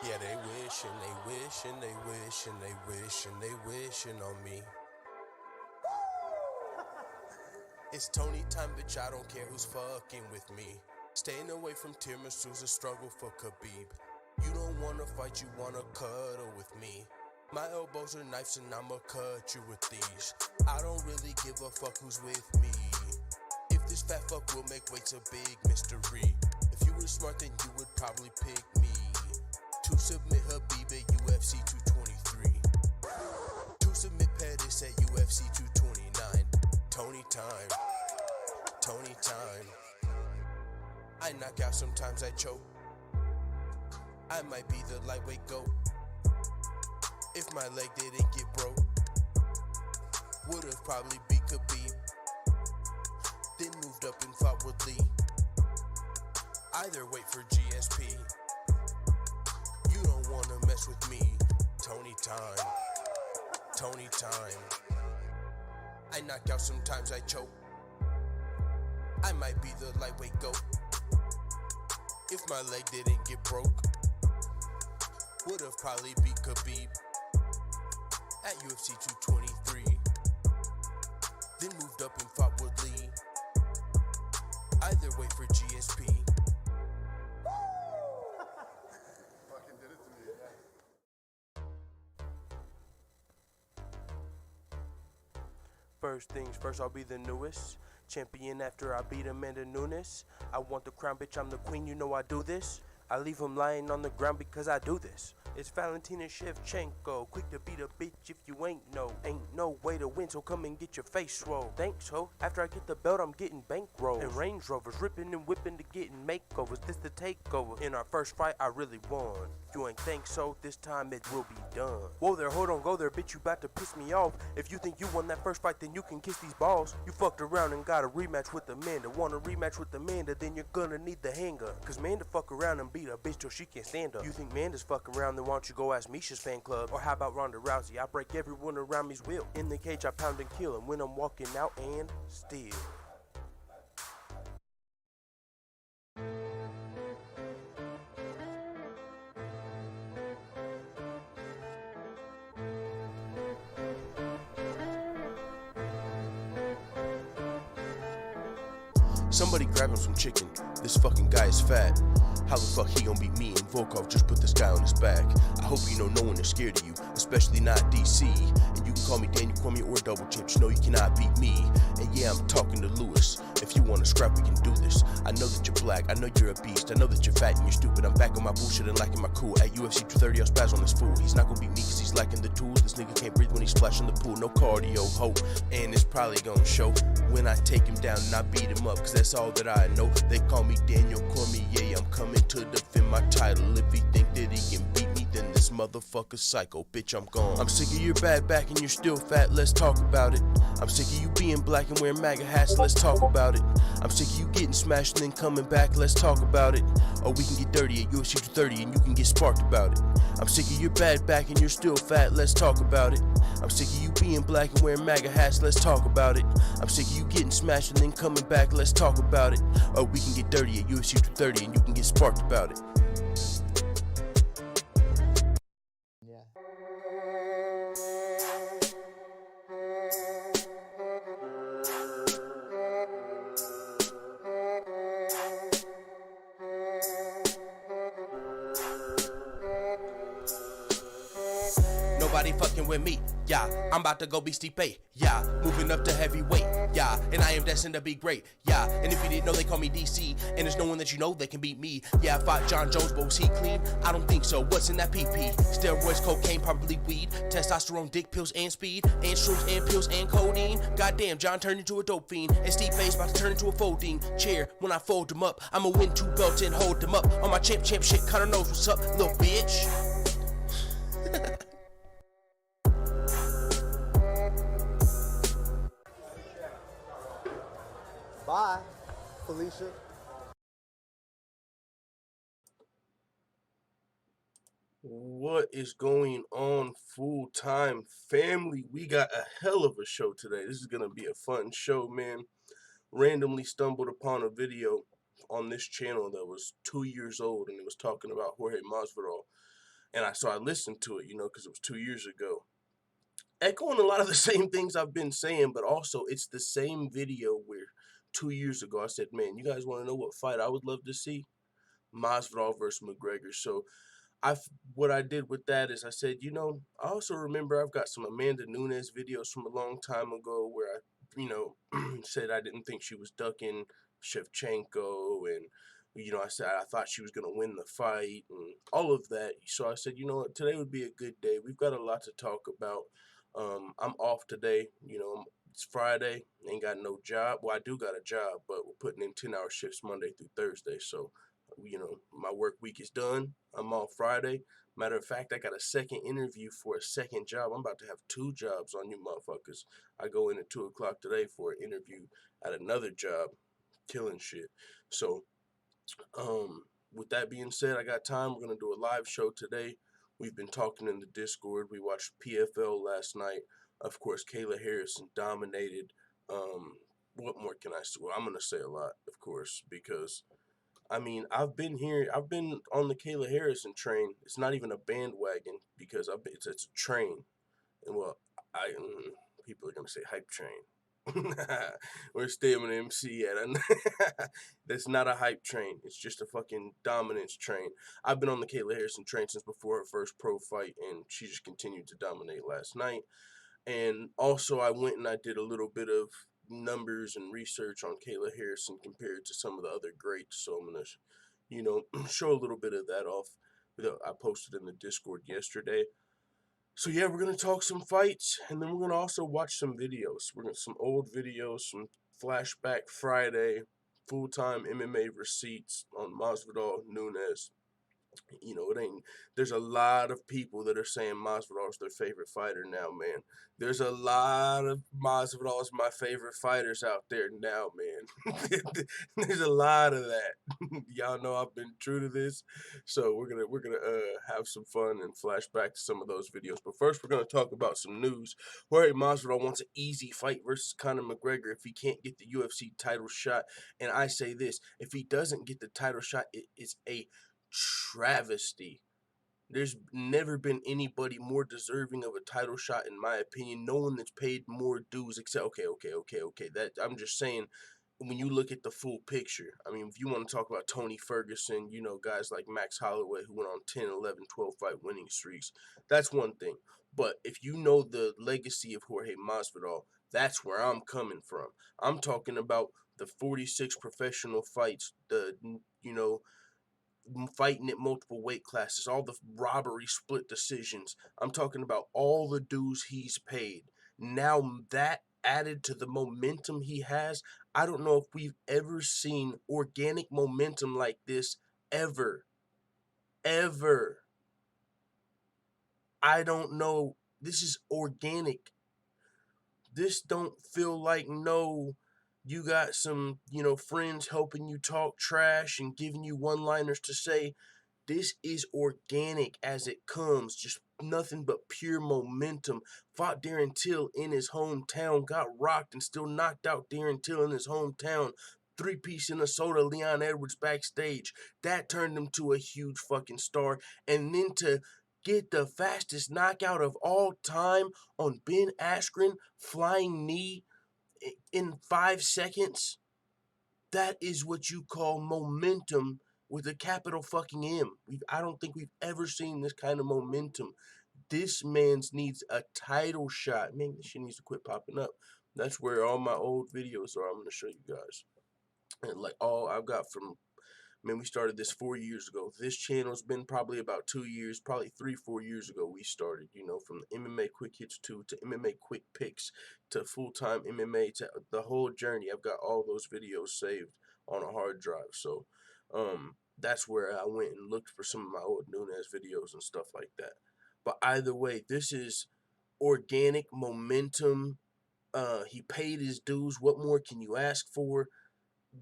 Yeah, they wishing, they wishing, they wishing, they wishing, they wishing on me. It's Tony time, bitch, I don't care who's fucking with me. Staying away from tiramisu's a struggle for Khabib. You don't wanna fight, you wanna cuddle with me. My elbows are knives and I'ma cut you with these. I don't really give a fuck who's with me. If this fat fuck will make weight's a big mystery. If you were smart then you would probably pick me to submit Khabib at UFC 223. To submit Pettis at UFC 229. Tony time, Tony time. I knock out, sometimes I choke. I might be the lightweight GOAT. If my leg didn't get broke, would've probably beat Khabib. Then moved up and fought with Lee. Either wait for GSP. You don't wanna mess with me. Tony time, Tony time. I knock out, sometimes I choke. I might be the lightweight GOAT. If my leg didn't get broke, would've probably beat Khabib at UFC 223. Then moved up and fought with Lee. Either way for GSP. Fucking did it to me, yeah. First things first, I'll be the newest champion after I beat Amanda Nunes. I want the crown, bitch, I'm the queen, you know I do this. I leave him lying on the ground because I do this. It's Valentina Shevchenko, quick to beat a bitch if you ain't no way to win, so come and get your face swole. Thanks, ho. After I get the belt, I'm getting bankrolls and Range Rovers, ripping and whipping to getting makeovers. This the takeover. In our first fight, I really won. You ain't think so? This time it will be done. Whoa there, hold on, go there, bitch, you about to piss me off. If you think you won that first fight, then you can kiss these balls. You fucked around and got a rematch with Amanda. Want a rematch with Amanda, then you're gonna need the handgun. Cause Amanda fuck around and beat a bitch till she can't stand up. You think Amanda's fuck around, then why don't you go ask Misha's fan club? Or how about Ronda Rousey? I break everyone around me's will. In the cage I pound and kill, and when I'm walking out and still. Somebody grab him some chicken, this fucking guy is fat. How the fuck he gon' beat me and Volkov just put this guy on his back? I hope you know no one is scared of you, especially not DC. And you can call me Daniel Cormier or Double Chips, you know you cannot beat me. And yeah, I'm talking to Lewis. If you wanna scrap, we can do this. I know that you're black, I know you're a beast, I know that you're fat and you're stupid. I'm back on my bullshit and lacking my cool. At UFC 230, I'll spaz on this fool. He's not gonna beat me cause he's lacking the tools. This nigga can't breathe when he's splashing the pool. No cardio, hope. And it's probably gonna show when I take him down and I beat him up, cause that's all that I know. They call me Daniel Cormier, I'm coming to defend my title. If he think that he can beat me, then this motherfucker's psycho. Bitch, I'm gone. I'm sick of your bad back and you're still fat, let's talk about it. I'm sick of you being black and wearing MAGA hats, let's talk about it. I'm sick of you getting smashed and then coming back, let's talk about it. Or we can get dirty at UFC 230 and you can get sparked about it. I'm sick of your bad back and you're still fat, let's talk about it. I'm sick of you being black and wearing MAGA hats, let's talk about it. I'm sick of you getting smashed and then coming back, let's talk about it. Or we can get dirty at UFC 230 and you can get sparked about it. Yeah. Nobody fucking with me, yeah. I'm about to go be Stipe, yeah. Moving up to heavyweight, yeah. And I am destined to be great, yeah. And if you didn't know, they call me DC. And there's no one that you know that can beat me. Yeah, I fought Jon Jones, but was he clean? I don't think so. What's in that PP? Steroids, cocaine, probably weed. Testosterone, dick pills, and speed. And shrooms, and pills, and codeine. Goddamn, John turned into a dope fiend. And Stipe's about to turn into a folding chair. When I fold him up, I'ma win 2 belts and hold him up. On my champ shit, Conor knows what's up, little bitch. Bye, Felicia. What is going on, full-time family? We got a hell of a show today. This is gonna be a fun show, man. Randomly stumbled upon a video on this channel that was 2 years old, and it was talking about Jorge Masvidal And I listened to it, because it was 2 years ago. Echoing a lot of the same things I've been saying, but also it's the same video where 2 years ago I said, man, you guys want to know what fight I would love to see? Masvidal versus McGregor. So what I did with that is I said, I also remember I've got some Amanda Nunes videos from a long time ago where I, said I didn't think she was ducking Shevchenko, and I said I thought she was gonna win the fight and all of that. So I said, you know what, today would be a good day. We've got a lot to talk about. I'm off today. It's Friday. Ain't got no job. Well, I do got a job, but we're putting in 10-hour shifts Monday through Thursday. So my work week is done. I'm off Friday. Matter of fact, I got a second interview for a second job. I'm about to have 2 jobs on you motherfuckers. I go in at 2 o'clock today for an interview at another job, killing shit. So, with that being said, I got time. We're going to do a live show today. We've been talking in the Discord. We watched PFL last night. Of course, Kayla Harrison dominated. What more can I say? Well, I'm going to say a lot, of course, because I've been on the Kayla Harrison train. It's not even a bandwagon because it's a train. And well, people are gonna say hype train. Where's Stamina MC at? That's not a hype train. It's just a fucking dominance train. I've been on the Kayla Harrison train since before her first pro fight, and she just continued to dominate last night. And also, I went and I did a little bit of numbers and research on Kayla Harrison compared to some of the other greats. So I'm gonna, show a little bit of that off. I posted in the Discord yesterday. So yeah, we're gonna talk some fights, and then we're gonna also watch some videos. We're gonna some old videos, some Flashback Friday, full-time MMA receipts on Masvidal, Nunez. It ain't. There's a lot of people that are saying Masvidal's their favorite fighter now, man. There's a lot of Masvidal's my favorite fighters out there now, man. There's a lot of that. Y'all know I've been true to this, so we're gonna have some fun and flash back to some of those videos. But first, we're gonna talk about some news. Jorge Masvidal wants an easy fight versus Conor McGregor if he can't get the UFC title shot. And I say this: if he doesn't get the title shot, it is a travesty. There's never been anybody more deserving of a title shot, in my opinion. No one that's paid more dues except okay. That I'm just saying, when you look at the full picture, if you want to talk about Tony Ferguson, guys like Max Holloway who went on 10, 11, 12 fight winning streaks, that's one thing. But if you know the legacy of Jorge Masvidal, that's where I'm coming from. I'm talking about the 46 professional fights, fighting at multiple weight classes, all the robbery split decisions. I'm talking about all the dues he's paid. Now that added to the momentum he has, I don't know if we've ever seen organic momentum like this ever. Ever. I don't know. This is organic. This don't feel like you got some, friends helping you talk trash and giving you one-liners to say. This is organic as it comes, just nothing but pure momentum. Fought Darren Till in his hometown, got rocked and still knocked out Darren Till in his hometown. 3-piece in a soda, Leon Edwards backstage. That turned him to a huge fucking star. And then to get the fastest knockout of all time on Ben Askren, flying knee in 5 seconds. That is what you call momentum with a capital fucking M. I don't think we've ever seen this kind of momentum. This man's needs a title shot. Man, this shit needs to quit popping up. That's where all my old videos are. I'm going to show you guys. And like all I've got from, man, we started this 4 years ago. This channel's been probably about 2 years, probably 3-4 years ago we started, from the MMA Quick Hits 2 to MMA Quick Picks to full-time MMA to the whole journey. I've got all those videos saved on a hard drive. So, that's where I went and looked for some of my old Nunez videos and stuff like that. But either way, this is organic momentum. He paid his dues. What more can you ask for?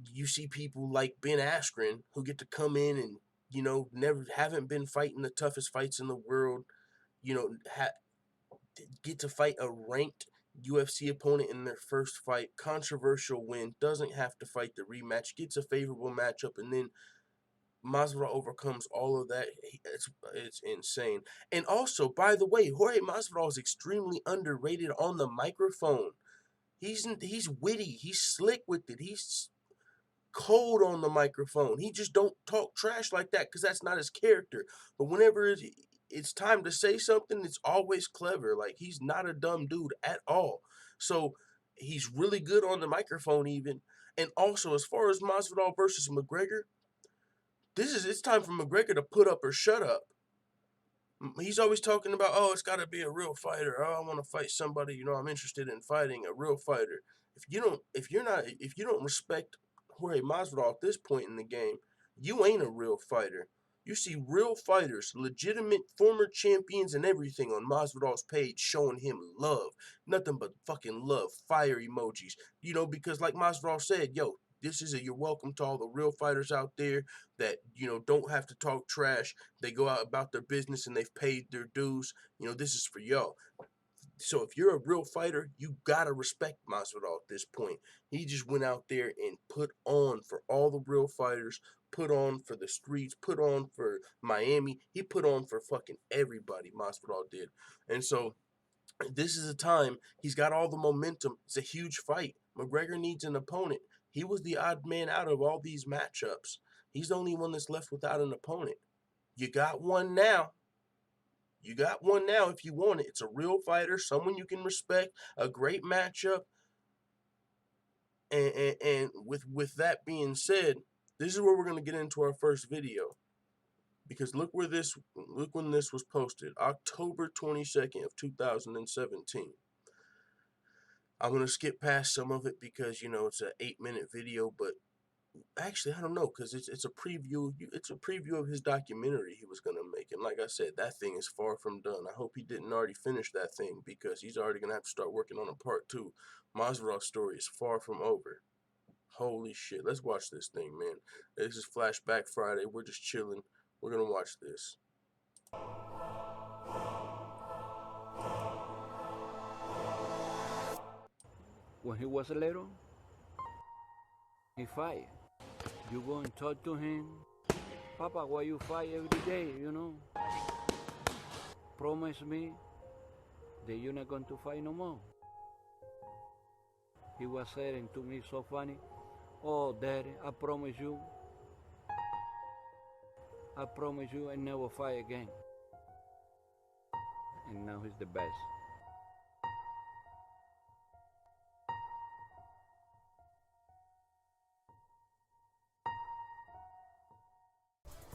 You see people like Ben Askren who get to come in and, never haven't been fighting the toughest fights in the world, get to fight a ranked UFC opponent in their first fight, controversial win, doesn't have to fight the rematch, gets a favorable matchup, and then Masvidal overcomes all of that. It's insane. And also, by the way, Jorge Masvidal is extremely underrated on the microphone. He's witty. He's slick with it. He's cold on the microphone. He just don't talk trash like that because that's not his character. But whenever it's time to say something, it's always clever. Like, he's not a dumb dude at all. So he's really good on the microphone even. And also, as far as Masvidal versus McGregor, it's time for McGregor to put up or shut up. He's always talking about, oh, it's got to be a real fighter. Oh, I want to fight somebody. I'm interested in fighting a real fighter. If you don't respect Jorge Masvidal at this point in the game, you ain't a real fighter. You see real fighters, legitimate former champions and everything on Masvidal's page showing him love. Nothing but fucking love, fire emojis. Because like Masvidal said, yo, this is you're welcome to all the real fighters out there that, don't have to talk trash. They go out about their business and they've paid their dues. This is for y'all. So if you're a real fighter, you gotta respect Masvidal at this point. He just went out there and put on for all the real fighters, put on for the streets, put on for Miami. He put on for fucking everybody, Masvidal did. And so this is a time, he's got all the momentum. It's a huge fight. McGregor needs an opponent. He was the odd man out of all these matchups. He's the only one that's left without an opponent. You got one now. You got one now if you want it. It's a real fighter, someone you can respect, a great matchup. And with that being said, this is where we're going to get into our first video. Because look when this was posted, October 22nd of 2017. I'm going to skip past some of it because, it's an 8-minute video, but actually, I don't know, because it's a preview. It's a preview of his documentary he was going to make. And like I said, that thing is far from done. I hope he didn't already finish that thing because he's already going to have to start working on a part 2. Masvidal's story is far from over. Holy shit. Let's watch this thing, man. This is Flashback Friday. We're just chilling. We're going to watch this. When he was little, he fight. You go and talk to him. Papa, why you fight every day, Promise me that you're not going to fight no more. He was saying to me so funny, oh, Daddy, I promise you I never fight again. And now he's the best.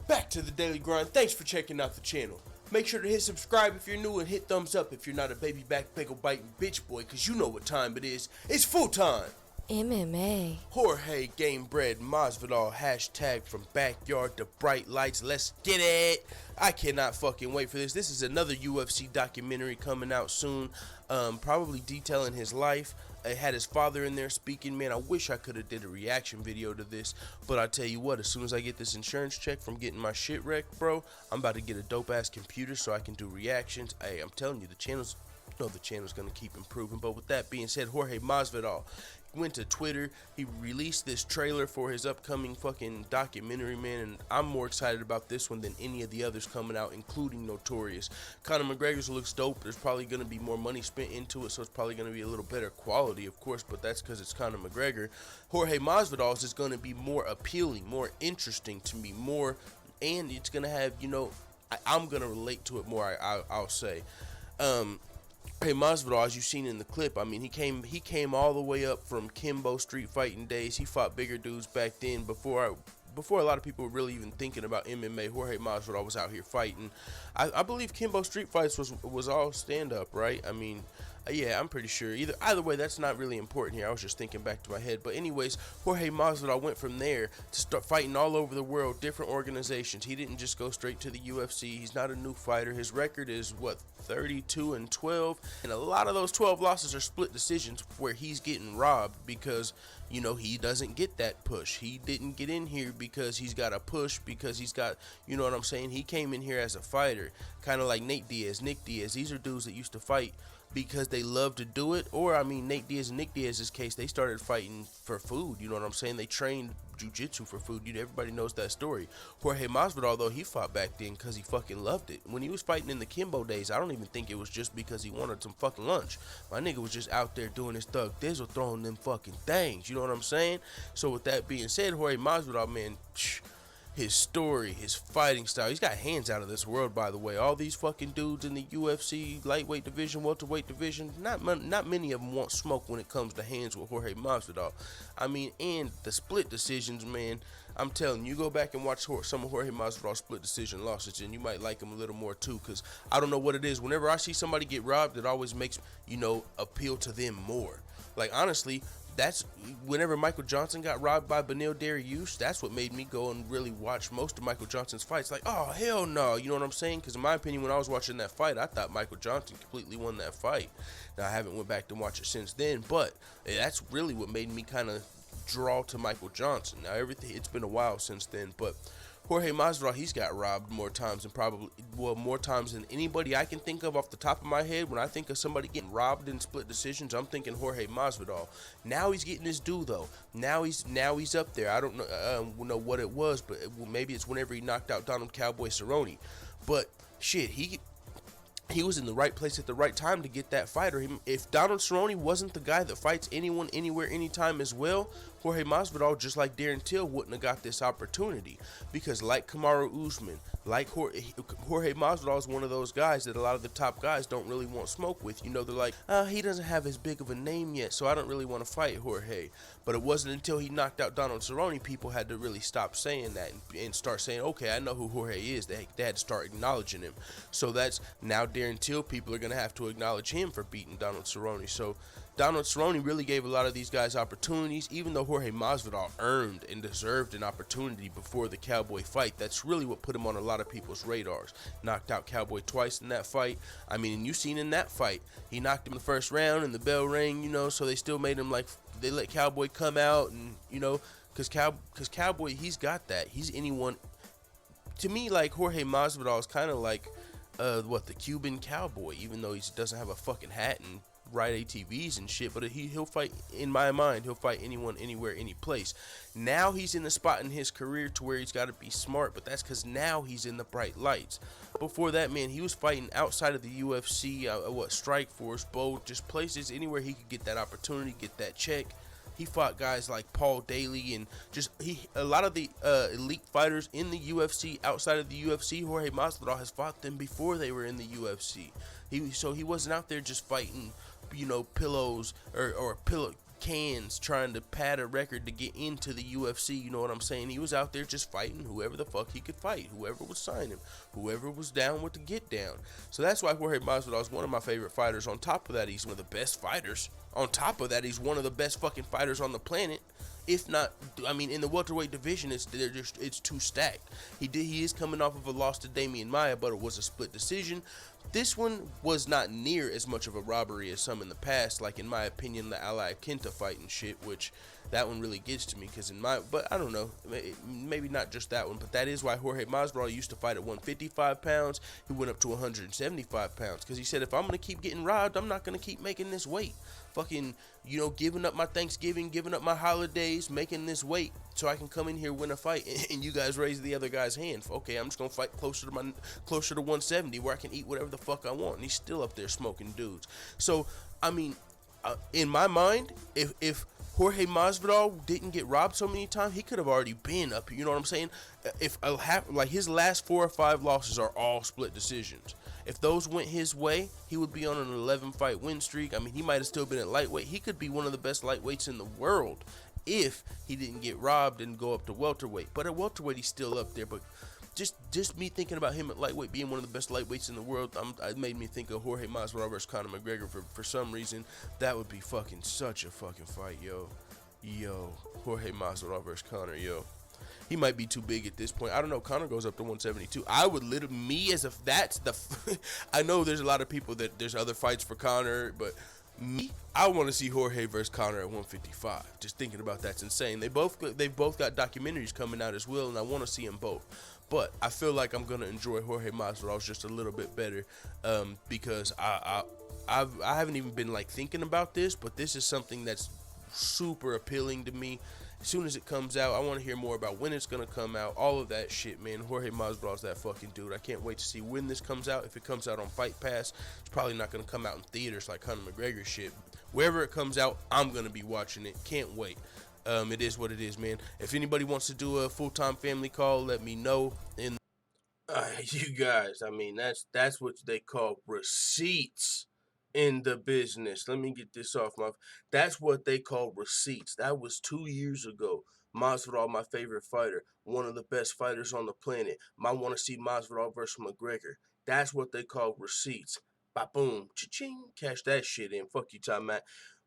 Back to the daily grind. Thanks for checking out the channel. Make sure to hit subscribe if you're new and hit thumbs up if you're not a baby back pickle biting bitch boy, cause you know what time it is. It's full time. MMA. Jorge Gamebred Masvidal, hashtag from backyard to bright lights. Let's get it. I cannot fucking wait for this. This is another UFC documentary coming out soon, probably detailing his life. It had his father in there speaking. Man, I wish I could have did a reaction video to this, but I tell you what, as soon as I get this insurance check from getting my shit wrecked, bro, I'm about to get a dope ass computer so I can do reactions. Hey, I'm telling you, the channel's gonna keep improving. But with that being said, Jorge Masvidal went to Twitter. He released this trailer for his upcoming fucking documentary, man, and I'm more excited about this one than any of the others coming out, including Notorious. Conor McGregor's looks dope. There's probably going to be more money spent into it, so it's probably going to be a little better quality, of course, but that's because it's Conor McGregor. Jorge Masvidal's is going to be more appealing, more interesting to me, and it's going to have, I'm going to relate to it more, I'll say. Hey, Masvidal, as you've seen in the clip, I mean, he came all the way up from Kimbo street fighting days. He fought bigger dudes back then before a lot of people were really even thinking about MMA. Jorge Masvidal was out here fighting. I believe Kimbo street fights was all stand up, right? I mean, yeah, I'm pretty sure. Either way, that's not really important here. I was just thinking back to my head. But anyways, Jorge Masvidal went from there to start fighting all over the world, different organizations. He didn't just go straight to the UFC. He's not a new fighter. His record is, 32-12? And a lot of those 12 losses are split decisions where he's getting robbed because, he doesn't get that push. He didn't get in here because he's got a push, because he's got, you know what I'm saying? He came in here as a fighter, kind of like Nick Diaz. These are dudes that used to fight because they love to do it, or I mean Nate Diaz and Nick Diaz's case, they started fighting for food. You know what I'm saying? They trained jiu-jitsu for food. Everybody knows that story. Jorge Masvidal, though, he fought back then because he fucking loved it. When he was fighting in the Kimbo days, I don't even think it was just because he wanted some fucking lunch. My nigga was just out there doing his thug dizzle, throwing them fucking things. You know what I'm saying? So with that being said, Jorge Masvidal, man, his story, his fighting style, he's got hands out of this world, by the way. All these fucking dudes in the UFC lightweight division, welterweight division, not many of them want smoke when it comes to hands with Jorge Masvidal. I mean, and the split decisions, man, I'm telling you, go back and watch some of Jorge Masvidal's split decision losses, and you might like him a little more too, because I don't know what it is. Whenever I see somebody get robbed, it always makes, appeal to them more. Like, honestly, that's whenever Michael Johnson got robbed by Beneil Dariush, that's what made me go and really watch most of Michael Johnson's fights. Like, oh, hell no, you know what I'm saying? Because in my opinion, when I was watching that fight, I thought Michael Johnson completely won that fight. Now, I haven't went back to watch it since then, but that's really what made me kind of draw to Michael Johnson. Now, it's been a while since then, but Jorge Masvidal, he's got robbed more times than anybody I can think of off the top of my head. When I think of somebody getting robbed in split decisions, I'm thinking Jorge Masvidal. Now he's getting his due, though. Now he's up there. I don't know what it was, but maybe it's whenever he knocked out Donald Cowboy Cerrone. But shit, he was in the right place at the right time to get that fight. Or if Donald Cerrone wasn't the guy that fights anyone, anywhere, anytime as well, Jorge Masvidal, just like Darren Till, wouldn't have got this opportunity. Because like Kamaru Usman, like Jorge Masvidal is one of those guys that a lot of the top guys don't really want smoke with. They're like, he doesn't have as big of a name yet, so I don't really want to fight Jorge. But it wasn't until he knocked out Donald Cerrone, people had to really stop saying that and start saying, okay, I know who Jorge is. They had to start acknowledging him. So that's now Darren Till, people are going to have to acknowledge him for beating Donald Cerrone. So Donald Cerrone really gave a lot of these guys opportunities, even though Jorge Masvidal earned and deserved an opportunity before the Cowboy fight. That's really what put him on a lot of people's radars. Knocked out Cowboy twice in that fight. I mean, and you seen in that fight, he knocked him the first round and the bell rang, so they still made him they let Cowboy come out and, because Cowboy, he's got that. He's anyone. To me, like, Jorge Masvidal is kind of like, the Cuban Cowboy, even though he doesn't have a fucking hat and ride ATVs and shit, but he'll fight, in my mind, he'll fight anyone, anywhere, any place. Now he's in the spot in his career to where he's got to be smart, but that's because now he's in the bright lights. Before that, man, he was fighting outside of the UFC, Strikeforce, Bold, just places, anywhere he could get that opportunity, get that check. He fought guys like Paul Daly and a lot of the elite fighters in the UFC, outside of the UFC. Jorge Masvidal has fought them before they were in the UFC. So he wasn't out there just fighting, pillows or pillow cans trying to pad a record to get into the UFC, you know what I'm saying? He was out there just fighting whoever the fuck he could fight, whoever would sign him, whoever was down with the get down. So that's why Jorge Masvidal is one of my favorite fighters. On top of that, he's one of the best fighters. On top of that, he's one of the best fucking fighters on the planet. If not, I mean, in the welterweight division, it's too stacked. He is coming off of a loss to Damian Maia, but it was a split decision. This one was not near as much of a robbery as some in the past, like in my opinion, the Ally Kenta fight and shit, which that one really gets to me because but I don't know, maybe not just that one, but that is why Jorge Masvidal used to fight at 155 pounds. He went up to 175 pounds because he said, if I'm going to keep getting robbed, I'm not going to keep making this weight. Fucking, giving up my Thanksgiving, giving up my holidays, making this weight so I can come in here, win a fight, and you guys raise the other guy's hand. Okay, I'm just going to fight closer to 170 where I can eat whatever the fuck I want. And he's still up there smoking dudes. So, I mean, in my mind, if Jorge Masvidal didn't get robbed so many times, he could have already been up here. You know what I'm saying? If his last 4 or 5 losses are all split decisions. If those went his way, he would be on an 11-fight win streak. I mean, he might have still been at lightweight. He could be one of the best lightweights in the world if he didn't get robbed and go up to welterweight. But at welterweight, he's still up there. But just me thinking about him at lightweight being one of the best lightweights in the world, it made me think of Jorge Masvidal versus Conor McGregor for some reason. That would be fucking such a fucking fight, yo. Jorge Masvidal versus Conor, yo. He might be too big at this point. I don't know. Conor goes up to 172. I would I know there's a lot of people that there's other fights for Conor, but me, I want to see Jorge versus Conor at 155. Just thinking about that's insane. They've both got documentaries coming out as well, and I want to see them both. But I feel like I'm gonna enjoy Jorge Masvidal just a little bit better because I I haven't even been like thinking about this, but this is something that's super appealing to me. As soon as it comes out, I want to hear more about when it's gonna come out, all of that shit, man. Jorge Masvidal's that fucking dude. I can't wait to see when this comes out. If it comes out on Fight Pass, it's probably not gonna come out in theaters like Conor McGregor shit. Wherever it comes out, I'm gonna be watching it. Can't wait. It is what it is, man. If anybody wants to do a full-time family call, let me know. You guys, I mean, that's what they call receipts in the business. Let me get this off my. That's what they call receipts. That was 2 years ago. Masvidal, my favorite fighter, one of the best fighters on the planet. I want to see Masvidal versus McGregor. That's what they call receipts. Ba boom, cha-ching, cash that shit in. Fuck you, Tom Matt.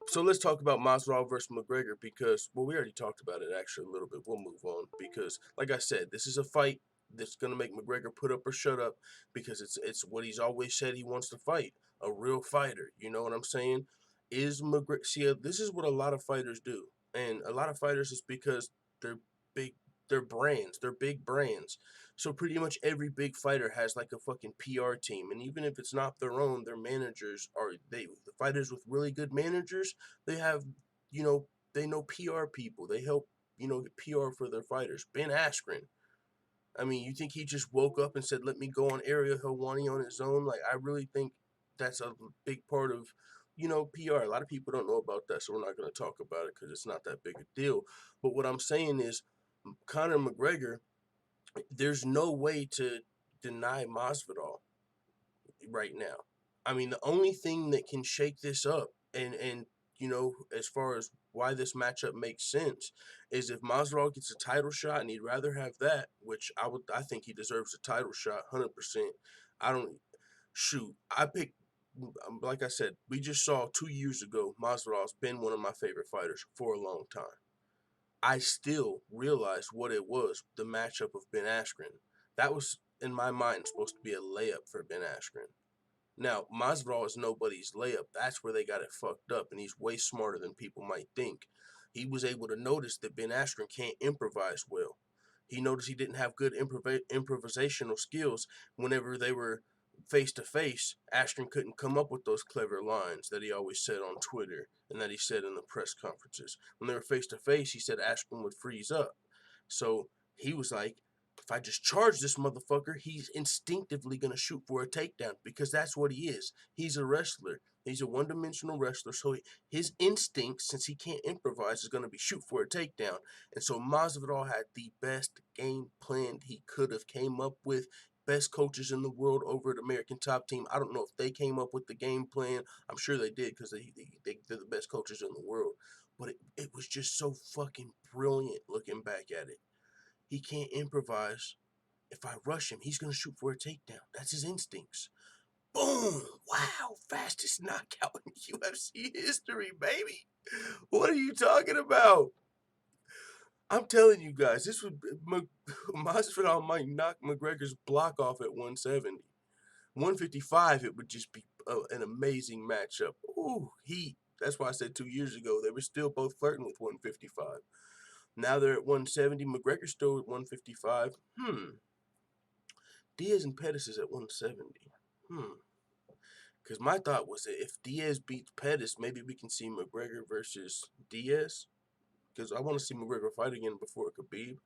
So let's talk about Masvidal versus McGregor because, well, we already talked about it actually a little bit. We'll move on because, like I said, this is a fight that's gonna make McGregor put up or shut up because it's what he's always said he wants to fight, a real fighter. You know what I'm saying? Is McGregor? See, this is what a lot of fighters do, and a lot of fighters is because they're big, they're brands, they're big brands. So pretty much every big fighter has like a fucking PR team, and even if it's not their own, their managers are the fighters with really good managers. They have, you know, they know PR people. They help, get PR for their fighters. Ben Askren. I mean, you think he just woke up and said, "Let me go on Ariel Helwani on his own"? Like, I really think that's a big part of, PR. A lot of people don't know about that, so we're not going to talk about it because it's not that big a deal. But what I'm saying is, Conor McGregor, there's no way to deny Masvidal right now. I mean, the only thing that can shake this up and as far as why this matchup makes sense is if Masvidal gets a title shot and he'd rather have that, which I think he deserves a title shot 100%. I don't shoot. I picked like I said, we just saw 2 years ago Masvidal's been one of my favorite fighters for a long time. I still realized what it was, the matchup of Ben Askren. That was in my mind supposed to be a layup for Ben Askren. Now, Masvidal is nobody's layup. That's where they got it fucked up, and he's way smarter than people might think. He was able to notice that Ben Askren can't improvise well. He noticed he didn't have good improvisational skills whenever they were face to face. Askren couldn't come up with those clever lines that he always said on Twitter and that he said in the press conferences. When they were face to face, he said Askren would freeze up. So he was like, if I just charge this motherfucker, he's instinctively going to shoot for a takedown because that's what he is. He's a wrestler. He's a one-dimensional wrestler. So his instinct, since he can't improvise, is going to be shoot for a takedown. And so Masvidal had the best game plan he could have came up with. Best coaches in the world over at American Top Team. I don't know if they came up with the game plan. I'm sure they did because they're the best coaches in the world. But it was just so fucking brilliant looking back at it. He can't improvise. If I rush him, he's going to shoot for a takedown. That's his instincts. Boom! Wow! Fastest knockout in UFC history, baby. What are you talking about? I'm telling you guys, this would Masvidal might knock McGregor's block off at 170. 155, it would just be an amazing matchup. Ooh, heat. That's why I said 2 years ago they were still both flirting with 155. Now they're at 170. McGregor's still at 155. Diaz and Pettis is at 170. Because my thought was that if Diaz beats Pettis, maybe we can see McGregor versus Diaz. Because I want to see McGregor fight again before Khabib.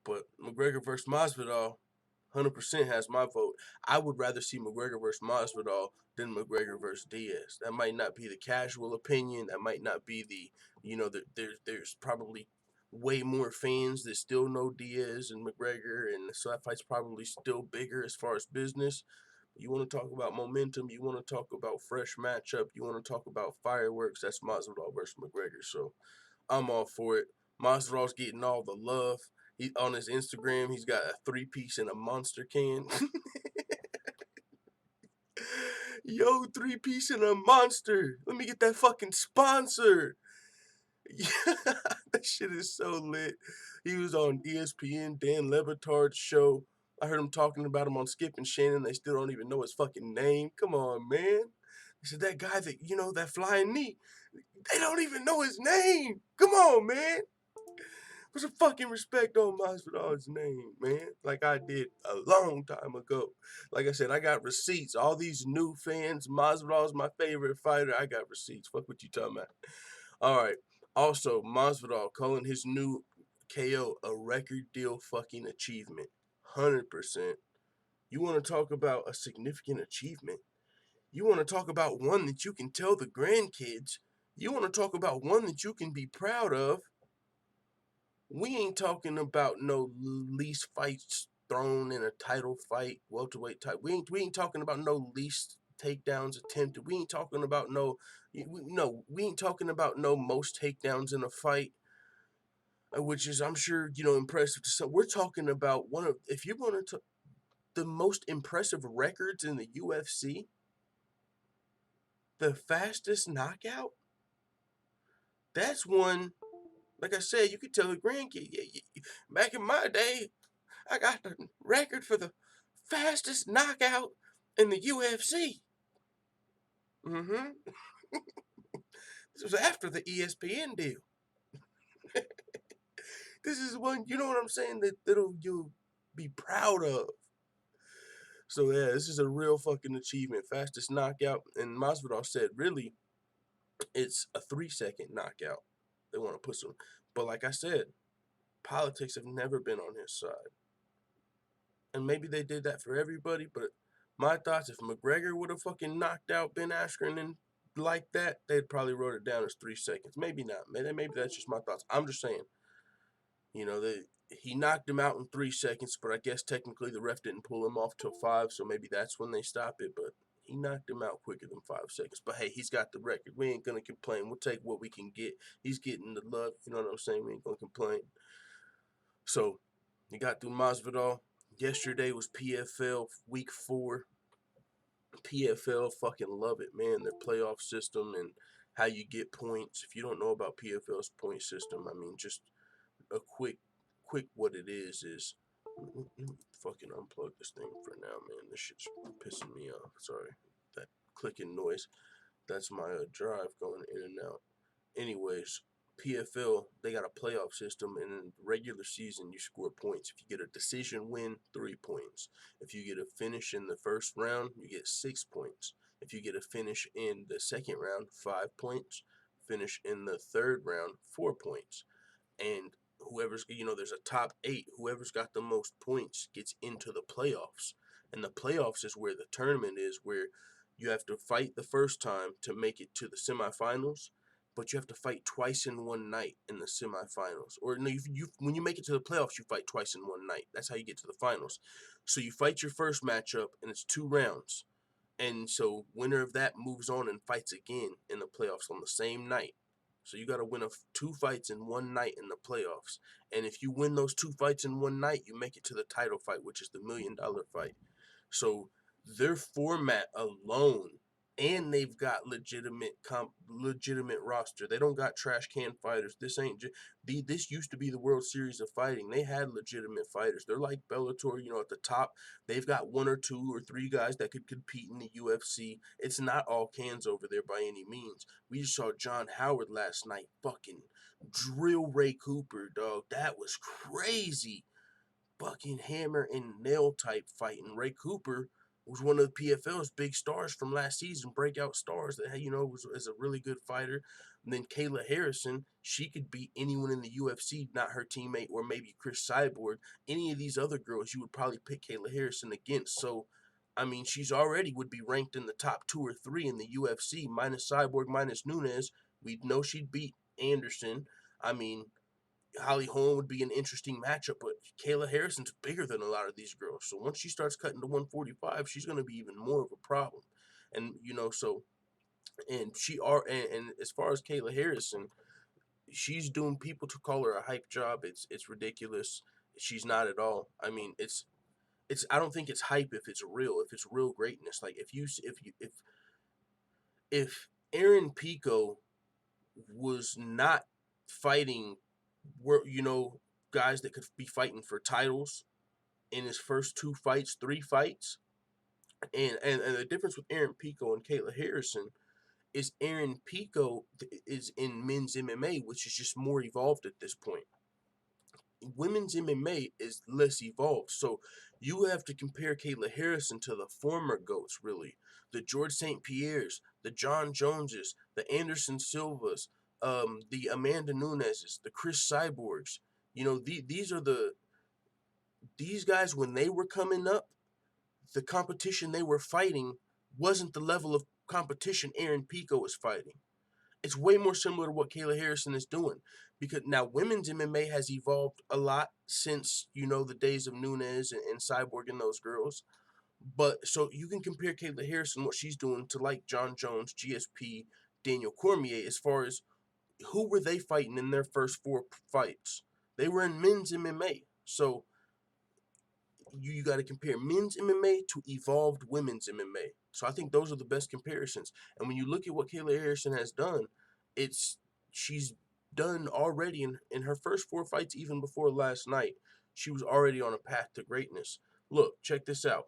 But McGregor versus Masvidal, 100% has my vote. I would rather see McGregor versus Masvidal than McGregor versus Diaz. That might not be the casual opinion. That might not be the, there's probably way more fans that still know Diaz and McGregor, and so that fight's probably still bigger as far as business. You want to talk about momentum, you want to talk about fresh matchup, you want to talk about fireworks, that's Masvidal versus McGregor. So I'm all for it. Masvidal's getting all the love. He on his Instagram, he's got a 3-piece and a monster can. Yo, 3-piece and a monster. Let me get that fucking sponsor. Yeah, that shit is so lit. He was on ESPN, Dan Le Batard's show. I heard him talking about him on Skip and Shannon. They still don't even know his fucking name. Come on, man. He said that guy that, that flying knee, they don't even know his name. Come on, man. Put some fucking respect on Masvidal's name, man. Like I did a long time ago. Like I said, I got receipts. All these new fans, Masvidal's my favorite fighter. I got receipts. Fuck what you talking about. All right. Also, Masvidal calling his new KO a record deal fucking achievement. 100%. You want to talk about a significant achievement? You want to talk about one that you can tell the grandkids? You want to talk about one that you can be proud of? We ain't talking about no least fights thrown in a title fight, welterweight type. We ain't talking about no least takedowns attempted. We ain't talking about we ain't talking about no most takedowns in a fight, which is I'm sure impressive to some. We're talking about one of, if you want to, the most impressive records in the UFC. The fastest knockout. That's one. Like I said, you could tell a grandkid. Back in my day, I got the record for the fastest knockout in the UFC. Mm-hmm. This was after the ESPN deal. This is one, you know what I'm saying, that'll you'll be proud of. So yeah, this is a real fucking achievement. Fastest knockout. And Masvidal said, really, it's a 3-second knockout. They want to put some. But like I said, politics have never been on his side. And maybe they did that for everybody, but my thoughts, if McGregor would have fucking knocked out Ben Askren and like that, they'd probably wrote it down as 3 seconds. Maybe not. Maybe that's just my thoughts. I'm just saying, he knocked him out in 3 seconds, but I guess technically the ref didn't pull him off till 5, so maybe that's when they stop it, but he knocked him out quicker than 5 seconds. But hey, he's got the record. We ain't gonna complain. We'll take what we can get. He's getting the love. You know what I'm saying? We ain't gonna complain. So, you got through Masvidal. Yesterday was PFL week 4. PFL, fucking love it, man. Their playoff system and how you get points. If you don't know about PFL's point system, I mean, just a quick what it is fucking unplug this thing for now, man. This shit's pissing me off. Sorry, that clicking noise. That's my drive going in and out. Anyways, PFL, they got a playoff system, and in regular season, you score points. If you get a decision win, 3 points. If you get a finish in the first round, you get 6 points. If you get a finish in the second round, 5 points. Finish in the third round, 4 points. And whoever's, there's a top 8. Whoever's got the most points gets into the playoffs. And the playoffs is where the tournament is, where you have to fight the first time to make it to the semifinals, but you have to fight twice in one night in the semifinals. Or no, when you make it to the playoffs, you fight twice in one night. That's how you get to the finals. So you fight your first matchup, and it's 2 rounds. And so winner of that moves on and fights again in the playoffs on the same night. So you got to win 2 fights in one night in the playoffs. And if you win those 2 fights in one night, you make it to the title fight, which is the $1 million fight. So their format alone, and they've got legitimate roster. They don't got trash can fighters. This ain't this used to be the World Series of Fighting. They had legitimate fighters. They're like Bellator, at the top. They've got 1 or 2 or 3 guys that could compete in the UFC. It's not all cans over there by any means. We just saw John Howard last night fucking drill Ray Cooper, dog. That was crazy. Fucking hammer and nail type fighting. Ray Cooper was one of the PFL's big stars from last season, breakout stars that is a really good fighter. And then Kayla Harrison, she could beat anyone in the UFC, not her teammate or maybe Chris Cyborg. Any of these other girls, you would probably pick Kayla Harrison against. So, I mean, she's already would be ranked in the top 2 or 3 in the UFC, minus Cyborg, minus Nunes. We'd know she'd beat Anderson. I mean, Holly Holm would be an interesting matchup, but Kayla Harrison's bigger than a lot of these girls. So once she starts cutting to 145, she's going to be even more of a problem. And, and as far as Kayla Harrison, she's doing people to call her a hype job. It's ridiculous. She's not at all. I mean, I don't think it's hype if it's real greatness. Like if Aaron Pico was not fighting guys that could be fighting for titles in his first 2 fights, 3 fights. And the difference with Aaron Pico and Kayla Harrison is Aaron Pico is in men's MMA, which is just more evolved at this point. women's MMA is less evolved. So you have to compare Kayla Harrison to the former GOATs, really. The George St. Pierre's, the Jon Joneses, the Anderson Silvas, the Amanda Nuneses, the Chris Cyborgs. These guys, when they were coming up, the competition they were fighting wasn't the level of competition Aaron Pico is fighting. It's way more similar to what Kayla Harrison is doing, because now women's MMA has evolved a lot since, the days of Nunez and Cyborg and those girls. But so you can compare Kayla Harrison, what she's doing, to like Jon Jones, GSP, Daniel Cormier, as far as who were they fighting in their first 4 fights. They were in men's MMA. So you got to compare men's MMA to evolved women's MMA. So I think those are the best comparisons. And when you look at what Kayla Harrison has done, she's done already in her first 4 fights, even before last night. She was already on a path to greatness. Look, check this out.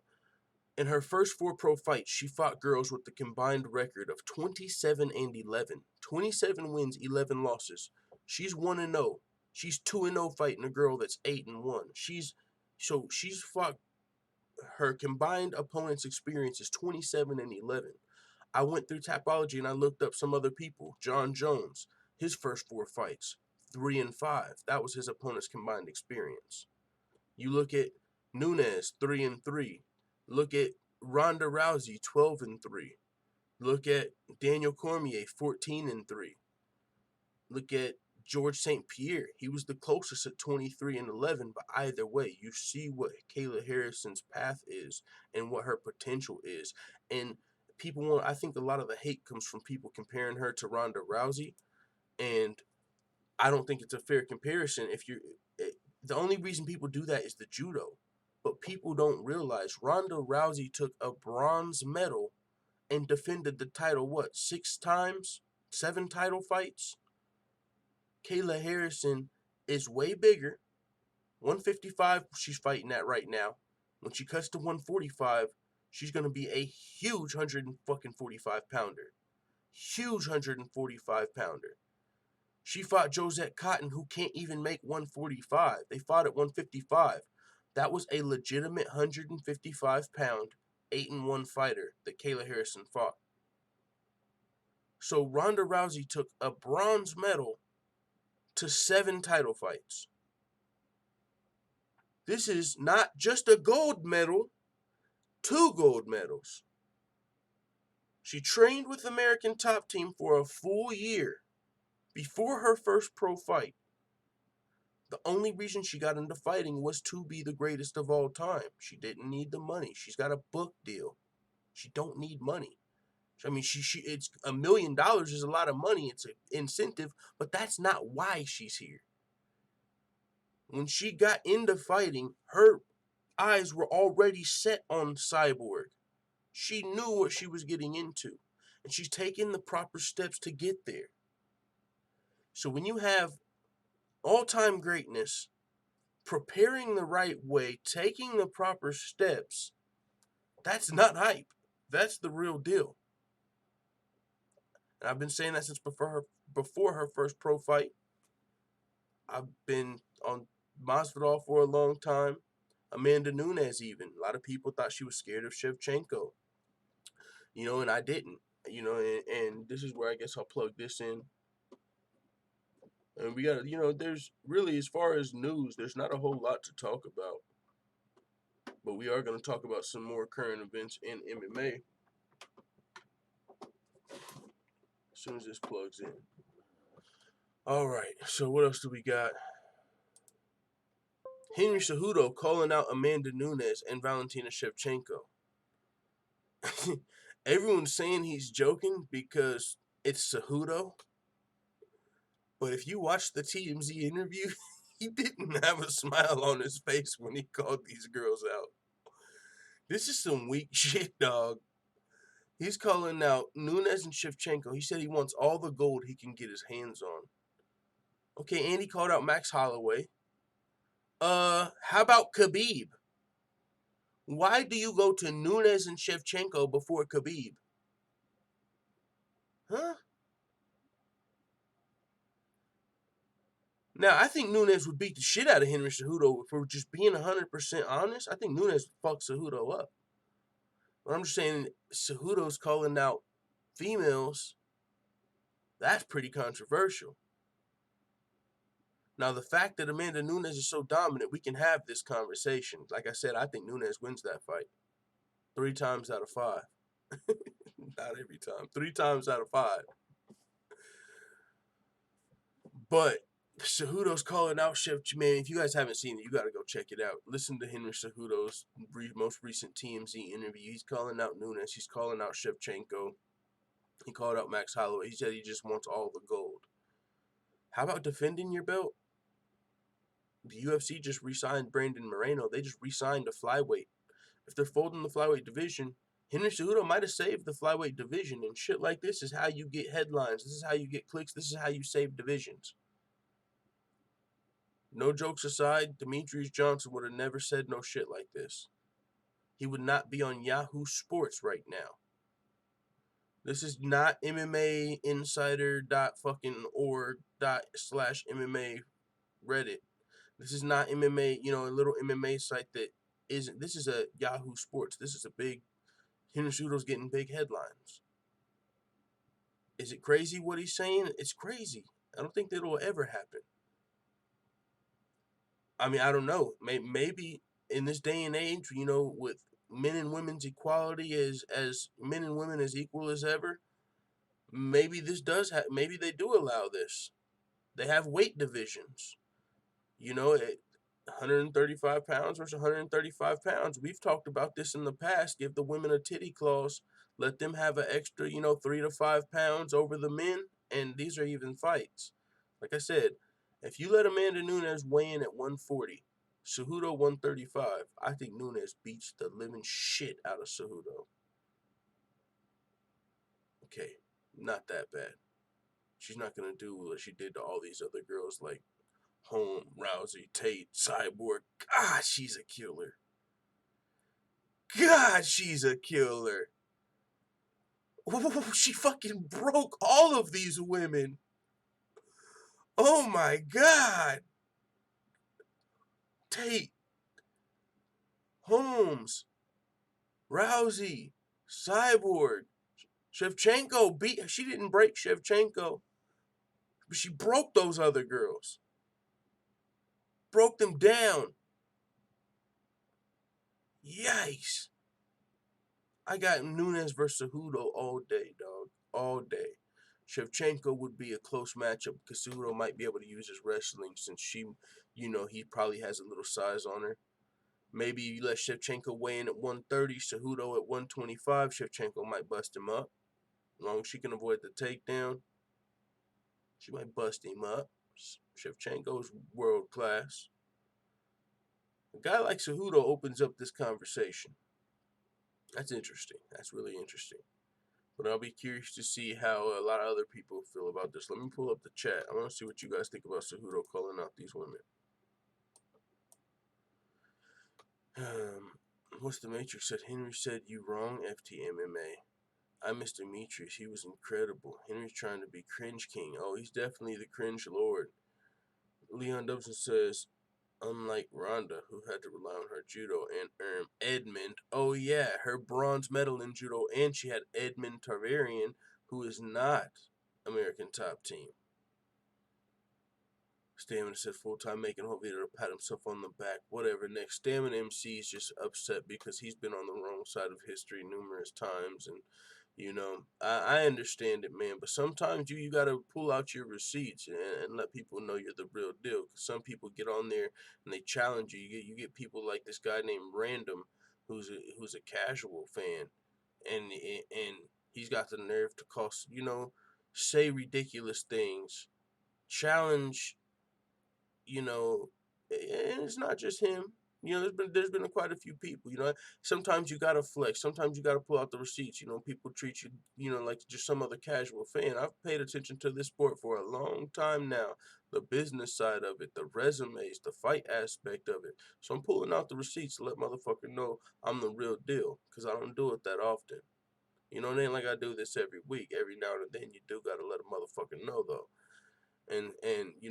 In her first 4 pro fights, she fought girls with the combined record of 27 and 11. 27 wins, 11 losses. She's 1-0. She's 2-0 fighting a girl that's 8-1. She's fought, her combined opponent's experience is 27 and 11. I went through Tapology and I looked up some other people. Jon Jones, his first 4 fights, 3-5. That was his opponent's combined experience. You look at Nunez, 3-3. Look at Ronda Rousey, 12-3. Look at Daniel Cormier, 14-3. Look at George St. Pierre. He was the closest at 23-11, but either way, you see what Kayla Harrison's path is and what her potential is. And I think a lot of the hate comes from people comparing her to Ronda Rousey, and I don't think it's a fair comparison. The only reason people do that is the judo, but people don't realize Ronda Rousey took a bronze medal and defended the title, 6 times? 7 title fights? Kayla Harrison is way bigger. 155 she's fighting at right now. When she cuts to 145, she's going to be a huge 145-pounder. Huge 145-pounder. She fought Josette Cotton, who can't even make 145. They fought at 155. That was a legitimate 155-pound, 8-1 fighter that Kayla Harrison fought. So Ronda Rousey took a bronze medal to 7 title fights. This is not just a gold medal, 2 gold medals. She trained with American Top Team for a full year before her first pro fight. The only reason she got into fighting was to be the greatest of all time. She didn't need the money. She's got a book deal. She don't need money. I mean, it's $1 million is a lot of money. It's an incentive, but that's not why she's here. When she got into fighting, her eyes were already set on Cyborg. She knew what she was getting into, and she's taking the proper steps to get there. So when you have all-time greatness, preparing the right way, taking the proper steps, that's not hype. That's the real deal. And I've been saying that since before her first pro fight. I've been on Masvidal for a long time. Amanda Nunes even. A lot of people thought she was scared of Shevchenko. And I didn't. And this is where I guess I'll plug this in. And we got there's really, as far as news, there's not a whole lot to talk about. But we are going to talk about some more current events in MMA as soon as this plugs in. All right, so what else do we got? Henry Cejudo calling out Amanda Nunes and Valentina Shevchenko. Everyone's saying he's joking because it's Cejudo. But if you watch the TMZ interview, he didn't have a smile on his face when he called these girls out. This is some weak shit, dog. He's calling out Nunes and Shevchenko. He said he wants all the gold he can get his hands on. Okay, and he called out Max Holloway. How about Khabib? Why do you go to Nunes and Shevchenko before Khabib? Huh? Now, I think Nunes would beat the shit out of Henry Cejudo. If we're just being 100% honest, I think Nunes fucks Cejudo up. But I'm just saying, Cejudo's calling out females. That's pretty controversial. Now, the fact that Amanda Nunes is so dominant, we can have this conversation. Like I said, I think Nunes wins that fight 3 times out of 5. Not every time. 3 times out of 5. But Cejudo's calling out Shevchenko. Man, if you guys haven't seen it, you got to go check it out. Listen to Henry Cejudo's most recent TMZ interview. He's calling out Nunes. He's calling out Shevchenko. He called out Max Holloway. He said he just wants all the gold. How about defending your belt? The UFC just re-signed Brandon Moreno. They just re-signed a flyweight. If they're folding the flyweight division, Henry Cejudo might have saved the flyweight division. And shit like this is how you get headlines. This is how you get clicks. This is how you save divisions. No jokes aside, Demetrius Johnson would have never said no shit like this. He would not be on Yahoo Sports right now. This is not MMA Insider.org/MMA Reddit. This is not MMA, a little MMA site that isn't. This is a Yahoo Sports. This is a big, Henry Cejudo's getting big headlines. Is it crazy what he's saying? It's crazy. I don't think that will ever happen. I mean, I don't know. Maybe in this day and age, with men and women's equality as men and women as equal as ever, maybe this does maybe they do allow this. They have weight divisions. 135 pounds versus 135 pounds. We've talked about this in the past. Give the women a titty clause. Let them have an extra, 3 to 5 pounds over the men. And these are even fights. Like I said, if you let Amanda Nunes weigh in at 140, Cejudo 135, I think Nunes beats the living shit out of Cejudo. Okay, not that bad. She's not going to do what she did to all these other girls like Holm, Rousey, Tate, Cyborg. God, she's a killer. God, she's a killer. Oh, she fucking broke all of these women. Oh my God. Tate, Holmes, Rousey, Cyborg, Shevchenko she didn't break Shevchenko, but she broke those other girls. Broke them down. Yikes. I got Nunes versus Cejudo all day, dog. All day. Shevchenko would be a close matchup because Cejudo might be able to use his wrestling since she, he probably has a little size on her. Maybe you let Shevchenko weigh in at 130, Cejudo at 125. Shevchenko might bust him up. As long as she can avoid the takedown, she might bust him up. Shevchenko's world class. A guy like Cejudo opens up this conversation. That's interesting. That's really interesting. But I'll be curious to see how a lot of other people feel about this. Let me pull up the chat. I want to see what you guys think about Cejudo calling out these women. What's the Matrix said? Henry said you wrong, FTMMA. I miss Demetrius. He was incredible. Henry's trying to be cringe king. Oh, he's definitely the cringe lord. Leon Dobson says, unlike Ronda, who had to rely on her judo, and Edmund, oh yeah, her bronze medal in judo, and she had Edmund Tarvarian, who is not American top team. Stamina said full-time making a whole video to pat himself on the back. Whatever. Next, Stamina MC is just upset because he's been on the wrong side of history numerous times, and I understand it, man, but sometimes you got to pull out your receipts and let people know you're the real deal. Because some people get on there and they challenge you. You get people like this guy named Random, who's a casual fan, and he's got the nerve to say ridiculous things, challenge. And it's not just him. There's been quite a few people. Sometimes you gotta flex. Sometimes you gotta pull out the receipts. People treat you, like just some other casual fan. I've paid attention to this sport for a long time now. The business side of it, the resumes, the fight aspect of it. So I'm pulling out the receipts to let motherfucker know I'm the real deal, because I don't do it that often. It ain't like I do this every week. Every now and then you do gotta let a motherfucker know though. And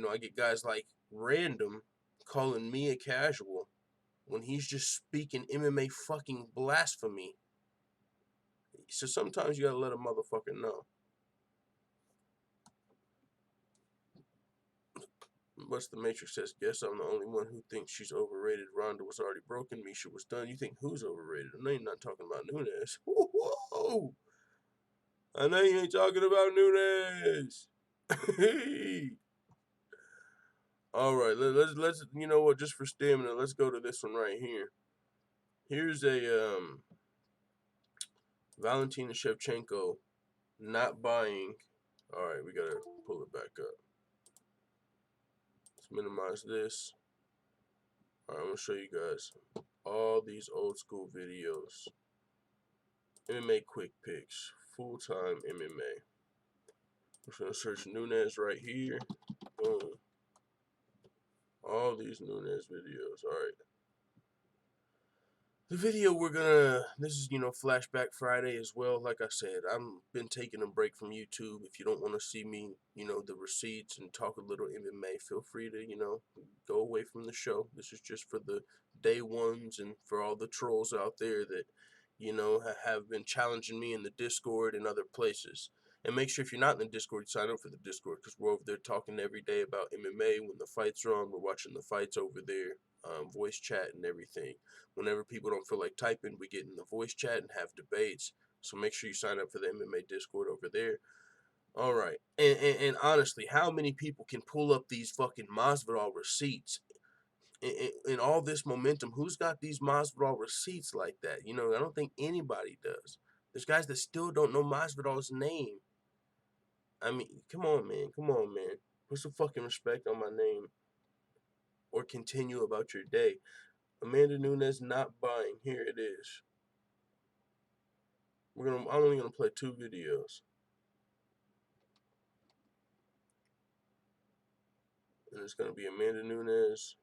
I get guys like random calling me a casual when he's just speaking MMA fucking blasphemy. So sometimes you gotta let a motherfucker know. What's the Matrix says? Guess I'm the only one who thinks she's overrated. Ronda was already broken. Misha was done. You think who's overrated? I know you're not talking about Nunes. Whoa! I know you ain't talking about Nunes. All right, let's you know what? Just for stamina, let's go to this one right here. Here's a Valentina Shevchenko not buying. All right, we gotta pull it back up. Let's minimize this. All right, I'm gonna show you guys all these old school videos. MMA quick picks, full-time MMA. I'm just gonna search Nunez right here. Boom. All these Nunez videos. All right. The video this is, Flashback Friday as well. Like I said, I've been taking a break from YouTube. If you don't want to see me, the receipts and talk a little MMA, feel free to, go away from the show. This is just for the day ones and for all the trolls out there that, have been challenging me in the Discord and other places. And make sure if you're not in the Discord, sign up for the Discord because we're over there talking every day about MMA. When the fights are on, we're watching the fights over there, voice chat and everything. Whenever people don't feel like typing, we get in the voice chat and have debates. So make sure you sign up for the MMA Discord over there. All right. And honestly, how many people can pull up these fucking Masvidal receipts in all this momentum? Who's got these Masvidal receipts like that? I don't think anybody does. There's guys that still don't know Masvidal's name. I mean, come on, man. Come on, man. Put some fucking respect on my name. Or continue about your day. Amanda Nunes not buying. Here it is. I'm only gonna play 2 videos. And it's gonna be Amanda Nunes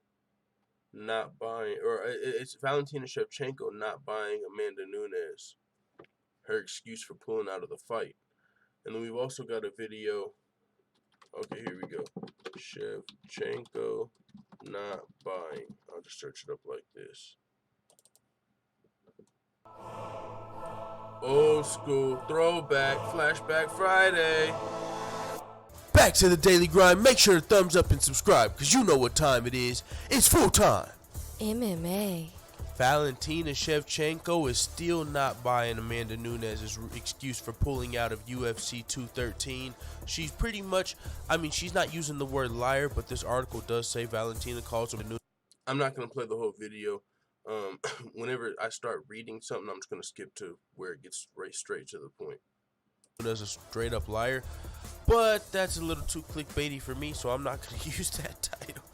not buying, or it's Valentina Shevchenko not buying Amanda Nunes. Her excuse for pulling out of the fight. And then we've also got a video. Okay, here we go. Shevchenko not buying. I'll just search it up like this. Old school throwback, Flashback Friday. Back to the daily grind. Make sure to thumbs up and subscribe because you know what time it is. It's full time. MMA. Valentina Shevchenko is still not buying Amanda Nunes' excuse for pulling out of UFC 213. She's pretty much, she's not using the word liar, but this article does say Valentina calls her a Nunes. I'm not going to play the whole video. Whenever I start reading something, I'm just going to skip to where it gets right straight to the point. As a straight up liar, but that's a little too clickbaity for me, so I'm not going to use that title.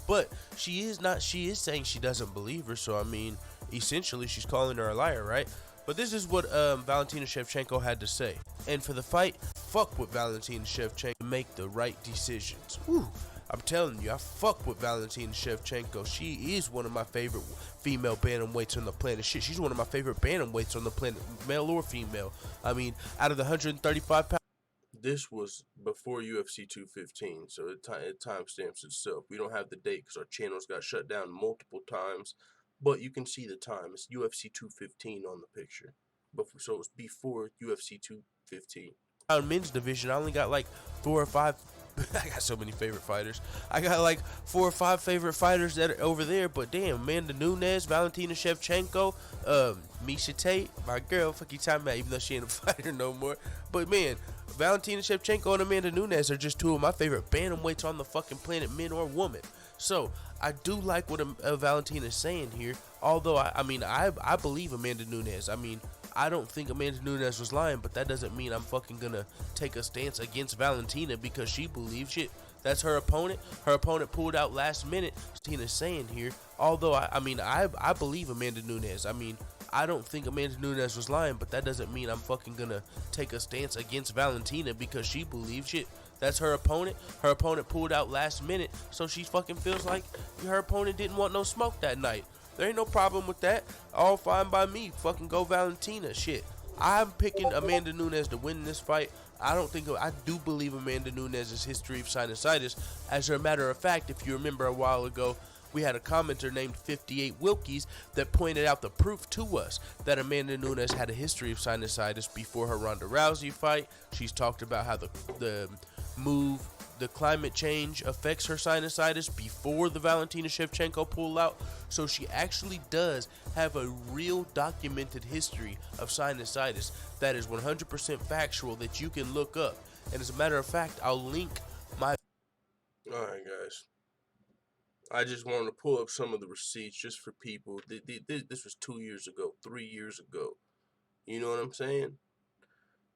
But she is saying she doesn't believe her, so essentially she's calling her a liar, right? But this is what Valentina Shevchenko had to say. And for the fight, fuck with Valentina Shevchenko, make the right decisions. Woo. I'm telling you, I fuck with Valentina Shevchenko. She is one of my favorite female bantamweights on the planet. Shit, she's one of my favorite bantamweights on the planet, male or female. Out of the 135 pounds. This was before UFC 215, so it timestamps itself. We don't have the date because our channels got shut down multiple times, but you can see the time. It's UFC 215 on the picture. So it was before UFC 215. Men's division, I only got like 4 or 5. I got so many favorite fighters. I got like 4 or 5 favorite fighters that are over there, but damn, Amanda Nunes, Valentina Shevchenko, Misha Tate, my girl, fuck you talking about, even though she ain't a fighter no more. But man, Valentina Shevchenko and Amanda Nunes are just 2 of my favorite bantamweights on the fucking planet, men or women. So I do like what Valentina is saying here. Although I believe Amanda Nunes. I don't think Amanda Nunes was lying, but that doesn't mean I'm fucking gonna take a stance against Valentina because she believes shit. That's her opponent. Her opponent pulled out last minute. Tina's saying here. Although I believe Amanda Nunes. I don't think Amanda Nunes was lying, but that doesn't mean I'm fucking gonna take a stance against Valentina because she believes shit. That's her opponent. Her opponent pulled out last minute, so she fucking feels like her opponent didn't want no smoke that night. There ain't no problem with that. All fine by me. Fucking go Valentina. Shit. I'm picking Amanda Nunes to win this fight. I do believe Amanda Nunes' history of sinusitis. As a matter of fact, if you remember a while ago, we had a commenter named 58 Wilkies that pointed out the proof to us that Amanda Nunes had a history of sinusitis before her Ronda Rousey fight. She's talked about how the climate change affects her sinusitis before the Valentina Shevchenko pullout. So she actually does have a real documented history of sinusitis that is 100% factual that you can look up. And as a matter of fact, I'll link my... Alright, guys. I just wanted to pull up some of the receipts just for people. This was 2 years ago, 3 years ago. You know what I'm saying?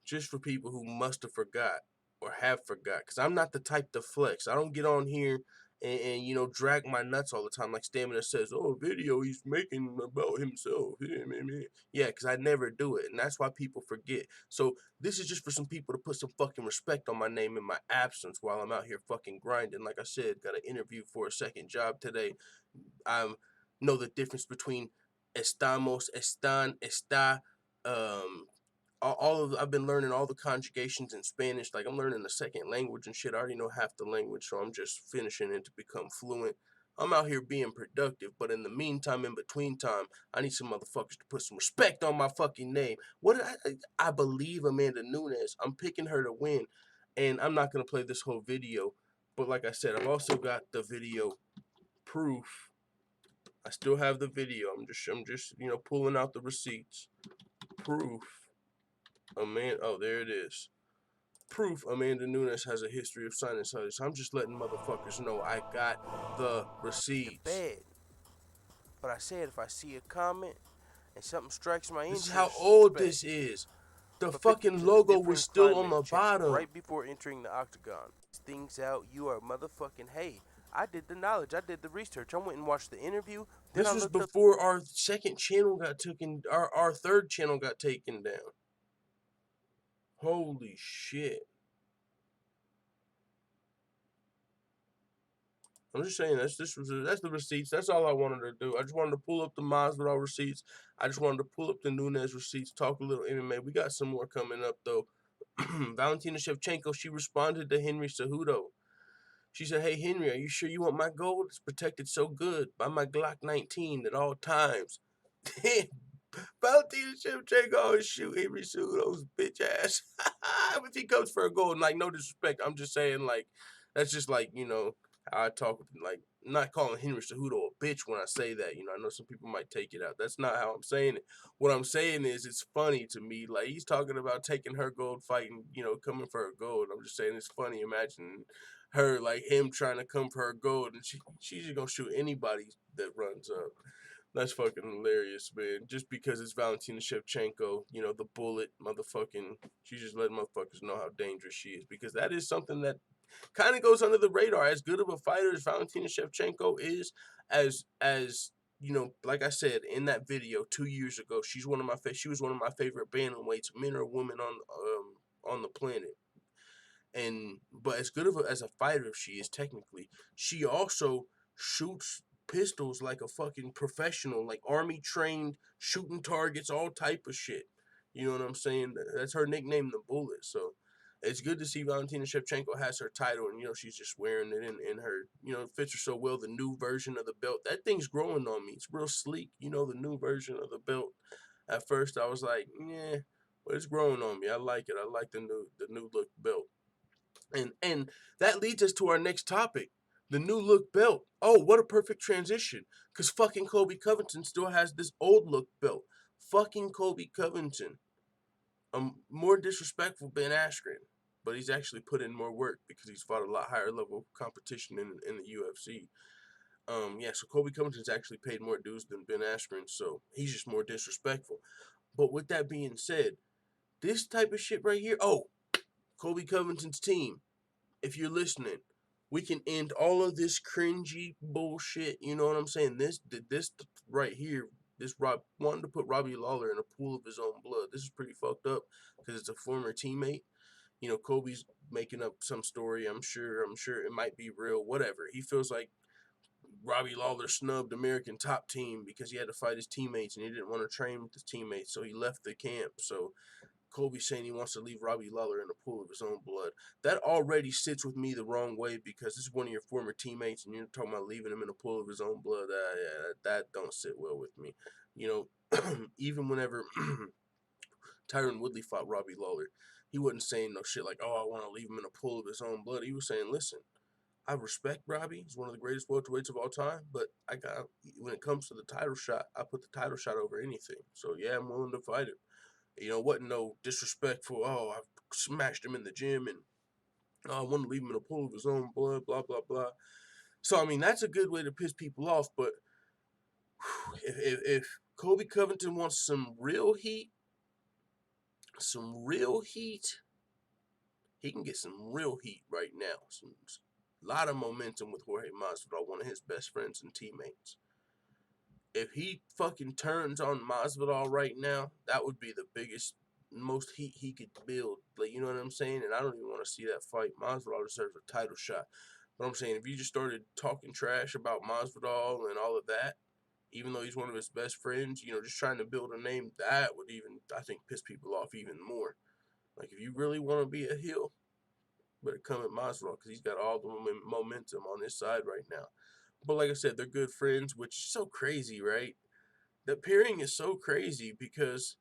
Just for people who must have forgot or have forgot. Because I'm not the type to flex. I don't get on here and you know, drag my nuts all the time like Stamina says, oh, video he's making about himself. Yeah, because I never do it. And that's why people forget. So this is just for some people to put some fucking respect on my name in my absence while I'm out here fucking grinding. Like I said, got an interview for a second job today. I know the difference between estamos, están, está, I've been learning all the conjugations in Spanish. Like, I'm learning the second language and shit. I already know half the language, so I'm just finishing it to become fluent. I'm out here being productive, but in the meantime, in between time, I need some motherfuckers to put some respect on my fucking name. I believe Amanda Nunes. I'm picking her to win, and I'm not gonna play this whole video, but like I said, I've also got the video proof. I still have the video. I'm just you know, pulling out the receipts. Proof. Oh, there it is. Proof Amanda Nunes has a history of sinusitis. I'm just letting motherfuckers know I got the receipts. Bad. But I said if I see a comment and something strikes my interest, this is how old this is. The fucking logo was still on the bottom. Right before entering the octagon. Things out, you are motherfucking, hey, I did the knowledge, I did the research, I went and watched the interview. This was before our second channel got taken, our third channel got taken down. Holy shit. I'm just saying, that's the receipts. That's all I wanted to do. I just wanted to pull up the Masvidal receipts. I just wanted to pull up the Nunez receipts, talk a little MMA. We got some more coming up, though. Valentina Shevchenko, she responded to Henry Cejudo. She said, hey, Henry, are you sure you want my gold? It's protected so good by my Glock 19 at all times. Valentina Shevchenko always shoot Henry Cejudo's bitch ass. If he comes for a gold, like, no disrespect, I'm just saying, like, that's just like, you know, how I talk, like, not calling Henry Cejudo a bitch when I say that. You know, I know some people might take it out. That's not how I'm saying it. What I'm saying is it's funny to me. Like, he's talking about taking her gold, fighting, you know, coming for her gold. I'm just saying it's funny imagining her, like, him trying to come for her gold, and she's just gonna shoot anybody that runs up. That's fucking hilarious, man. Just because it's Valentina Shevchenko, you know, the bullet, motherfucking, she's just letting motherfuckers know how dangerous she is. Because that is something that kind of goes under the radar. As good of a fighter as Valentina Shevchenko is, as you know, like I said in that video 2 years ago, she was one of my favorite bantamweights, men or women on the planet. But as good of as a fighter she is technically, she also shoots pistols like a fucking professional, like army trained, shooting targets, all type of shit. You know what I'm saying? That's her nickname, the Bullet. So it's good to see Valentina Shevchenko has her title, and you know she's just wearing it in her, you know, it fits her so well. The new version of the belt, that thing's growing on me. It's real sleek. You know, the new version of the belt. At first I was like, yeah, but it's growing on me. I like it. I like the new look belt. And that leads us to our next topic, the new look belt. Oh, what a perfect transition, because fucking Colby Covington still has this old look belt. Fucking Colby Covington. More disrespectful Ben Askren, but he's actually put in more work because he's fought a lot higher level competition in the UFC. Yeah, so Colby Covington's actually paid more dues than Ben Askren, so he's just more disrespectful. But with that being said, this type of shit right here, oh, Colby Covington's team, if you're listening, we can end all of this cringy bullshit. You know what I'm saying? This right here, this wanting to put Robbie Lawler in a pool of his own blood. This is pretty fucked up because it's a former teammate. You know, Colby's making up some story. I'm sure it might be real. Whatever. He feels like Robbie Lawler snubbed American Top Team because he had to fight his teammates and he didn't want to train with his teammates, so he left the camp. So Colby saying he wants to leave Robbie Lawler in a pool of his own blood. That already sits with me the wrong way because this is one of your former teammates and you're talking about leaving him in a pool of his own blood. Yeah, that don't sit well with me. You know, even whenever Tyron Woodley fought Robbie Lawler, he wasn't saying no shit like, oh, I want to leave him in a pool of his own blood. He was saying, listen, I respect Robbie. He's one of the greatest welterweights of all time. But when it comes to the title shot, I put the title shot over anything. So, yeah, I'm willing to fight him. You know, wasn't no disrespectful, oh, I smashed him in the gym and I want to leave him in a pool of his own blood, blah, blah, blah. So, I mean, that's a good way to piss people off. But if Colby Covington wants some real heat, he can get some real heat right now. A lot of momentum with Jorge Masvidal, one of his best friends and teammates. If he fucking turns on Masvidal right now, that would be the biggest, most heat he could build. Like, you know what I'm saying? And I don't even want to see that fight. Masvidal deserves a title shot. But I'm saying, if you just started talking trash about Masvidal and all of that, even though he's one of his best friends, you know, just trying to build a name, that would even, I think, piss people off even more. Like, if you really want to be a heel, better come at Masvidal because he's got all the momentum on his side right now. But like I said, they're good friends, which is so crazy, right? The pairing is so crazy because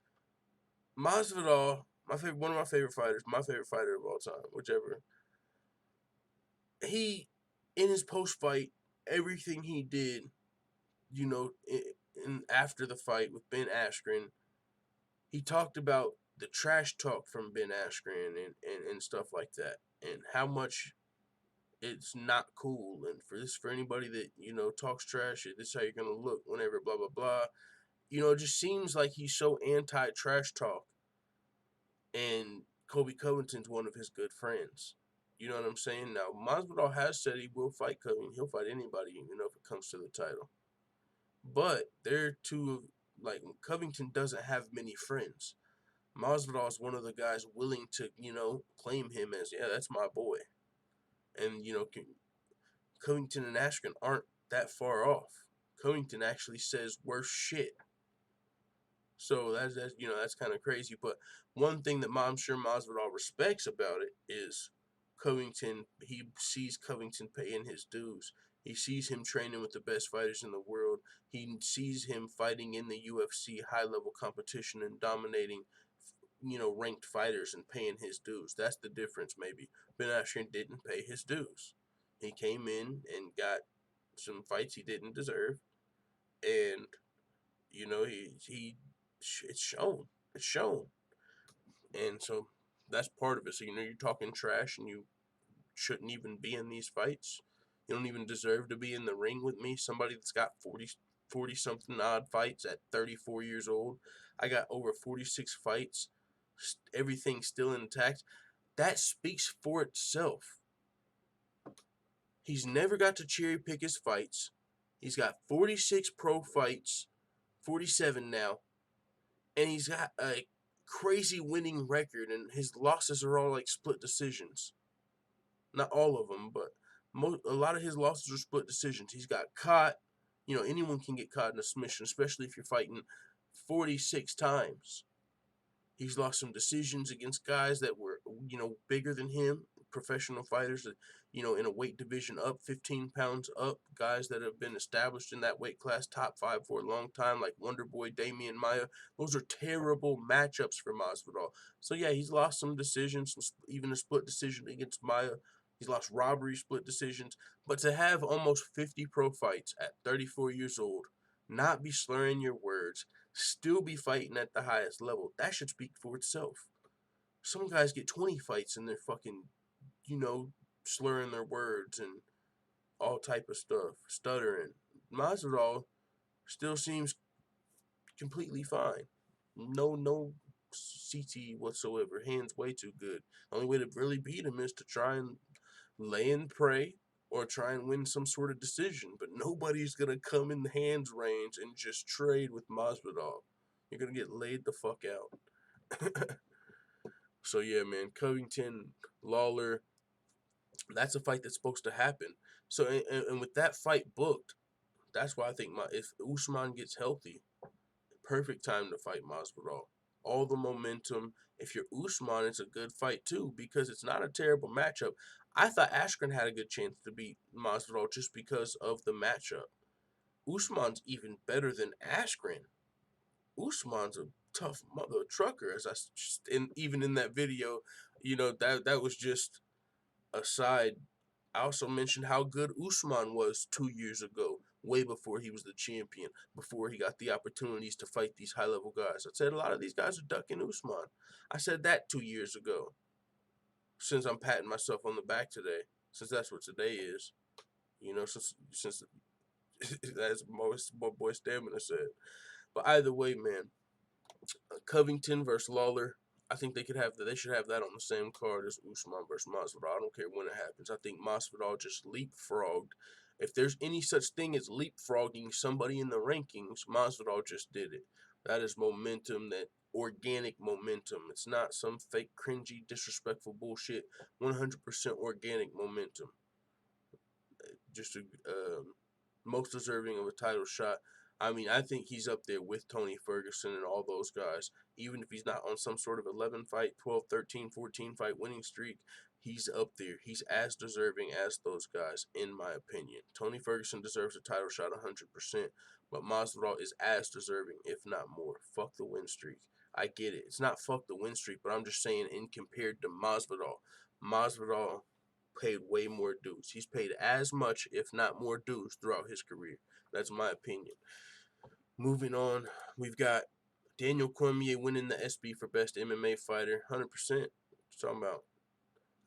Masvidal, one of my favorite fighters, my favorite fighter of all time, whichever. He, in his post-fight, everything he did, you know, after the fight with Ben Askren, he talked about the trash talk from Ben Askren and stuff like that, and how much it's not cool. And for anybody that, you know, talks trash, this is how you're gonna look whenever blah blah blah. You know, it just seems like he's so anti-trash talk. And Colby Covington's one of his good friends. You know what I'm saying? Now, Masvidal has said he will fight Covington. He'll fight anybody, you know, if it comes to the title. But they're two, like, Covington doesn't have many friends. Masvidal is one of the guys willing to, you know, claim him as, yeah, that's my boy. And, you know, Covington and Askren aren't that far off. Covington actually says worse shit. So that's you know, that's kind of crazy. But one thing that I'm sure Masvidal respects about it is Covington. He sees Covington paying his dues. He sees him training with the best fighters in the world. He sees him fighting in the UFC high-level competition and dominating, you know, ranked fighters and paying his dues. That's the difference, maybe. Ben Askren didn't pay his dues. He came in and got some fights he didn't deserve. And, you know, it's shown. It's shown. And so that's part of it. So, you know, you're talking trash and you shouldn't even be in these fights. You don't even deserve to be in the ring with me. Somebody that's got 40 something odd fights at 34 years old. I got over 46 fights. Everything's still intact. That speaks for itself. He's never got to cherry pick his fights. He's got 46 pro fights, 47 now. And he's got a crazy winning record, and his losses are all like split decisions. Not all of them, but a lot of his losses are split decisions. He's got caught. You know, anyone can get caught in a submission, especially if you're fighting 46 times. He's lost some decisions against guys that were, you know, bigger than him, professional fighters that, you know, in a weight division up, 15 pounds up, guys that have been established in that weight class, top 5 for a long time, like Wonderboy, Damian Maia. Those are terrible matchups for Masvidal. So, yeah, he's lost some decisions, even a split decision against Maia. He's lost robbery split decisions. But to have almost 50 pro fights at 34 years old, not be slurring your words, still be fighting at the highest level, that should speak for itself. Some guys get 20 fights and they're fucking, you know, slurring their words and all type of stuff, stuttering. Masvidal still seems completely fine. No CT whatsoever. Hands way too good. The only way to really beat him is to try and lay and pray or try and win some sort of decision. But nobody's going to come in the hands range and just trade with Masvidal. You're going to get laid the fuck out. So, yeah, man, Covington, Lawler, that's a fight that's supposed to happen. So, and with that fight booked, that's why I think if Usman gets healthy, perfect time to fight Masvidal. all the momentum. If you're Usman, it's a good fight too because it's not a terrible matchup. I thought Askren had a good chance to beat Masvidal just because of the matchup. Usman's even better than Askren. Usman's a tough mother trucker, as even in that video, that was just a side. I also mentioned how good Usman was 2 years ago, way before he was the champion, before he got the opportunities to fight these high-level guys. I said a lot of these guys are ducking Usman. I said that 2 years ago. Since I'm patting myself on the back today, since that's what today is, since that's what boy Stamina said. But either way, man, Covington versus Lawler. I think they should have that on the same card as Usman versus Masvidal. I don't care when it happens. I think Masvidal just leapfrogged. If there's any such thing as leapfrogging somebody in the rankings, Masvidal just did it. That is momentum, that organic momentum. It's not some fake, cringy, disrespectful bullshit. 100% organic momentum. Just most deserving of a title shot. I mean, I think he's up there with Tony Ferguson and all those guys. Even if he's not on some sort of 11 fight, 12, 13, 14 fight winning streak, he's up there. He's as deserving as those guys, in my opinion. Tony Ferguson deserves a title shot 100%, but Masvidal is as deserving, if not more. Fuck the win streak. I get it. It's not fuck the win streak, but I'm just saying in compared to Masvidal paid way more dues. He's paid as much, if not more dues throughout his career. That's my opinion. Moving on, we've got Daniel Cormier winning the SB for best MMA fighter, 100%. Talking about.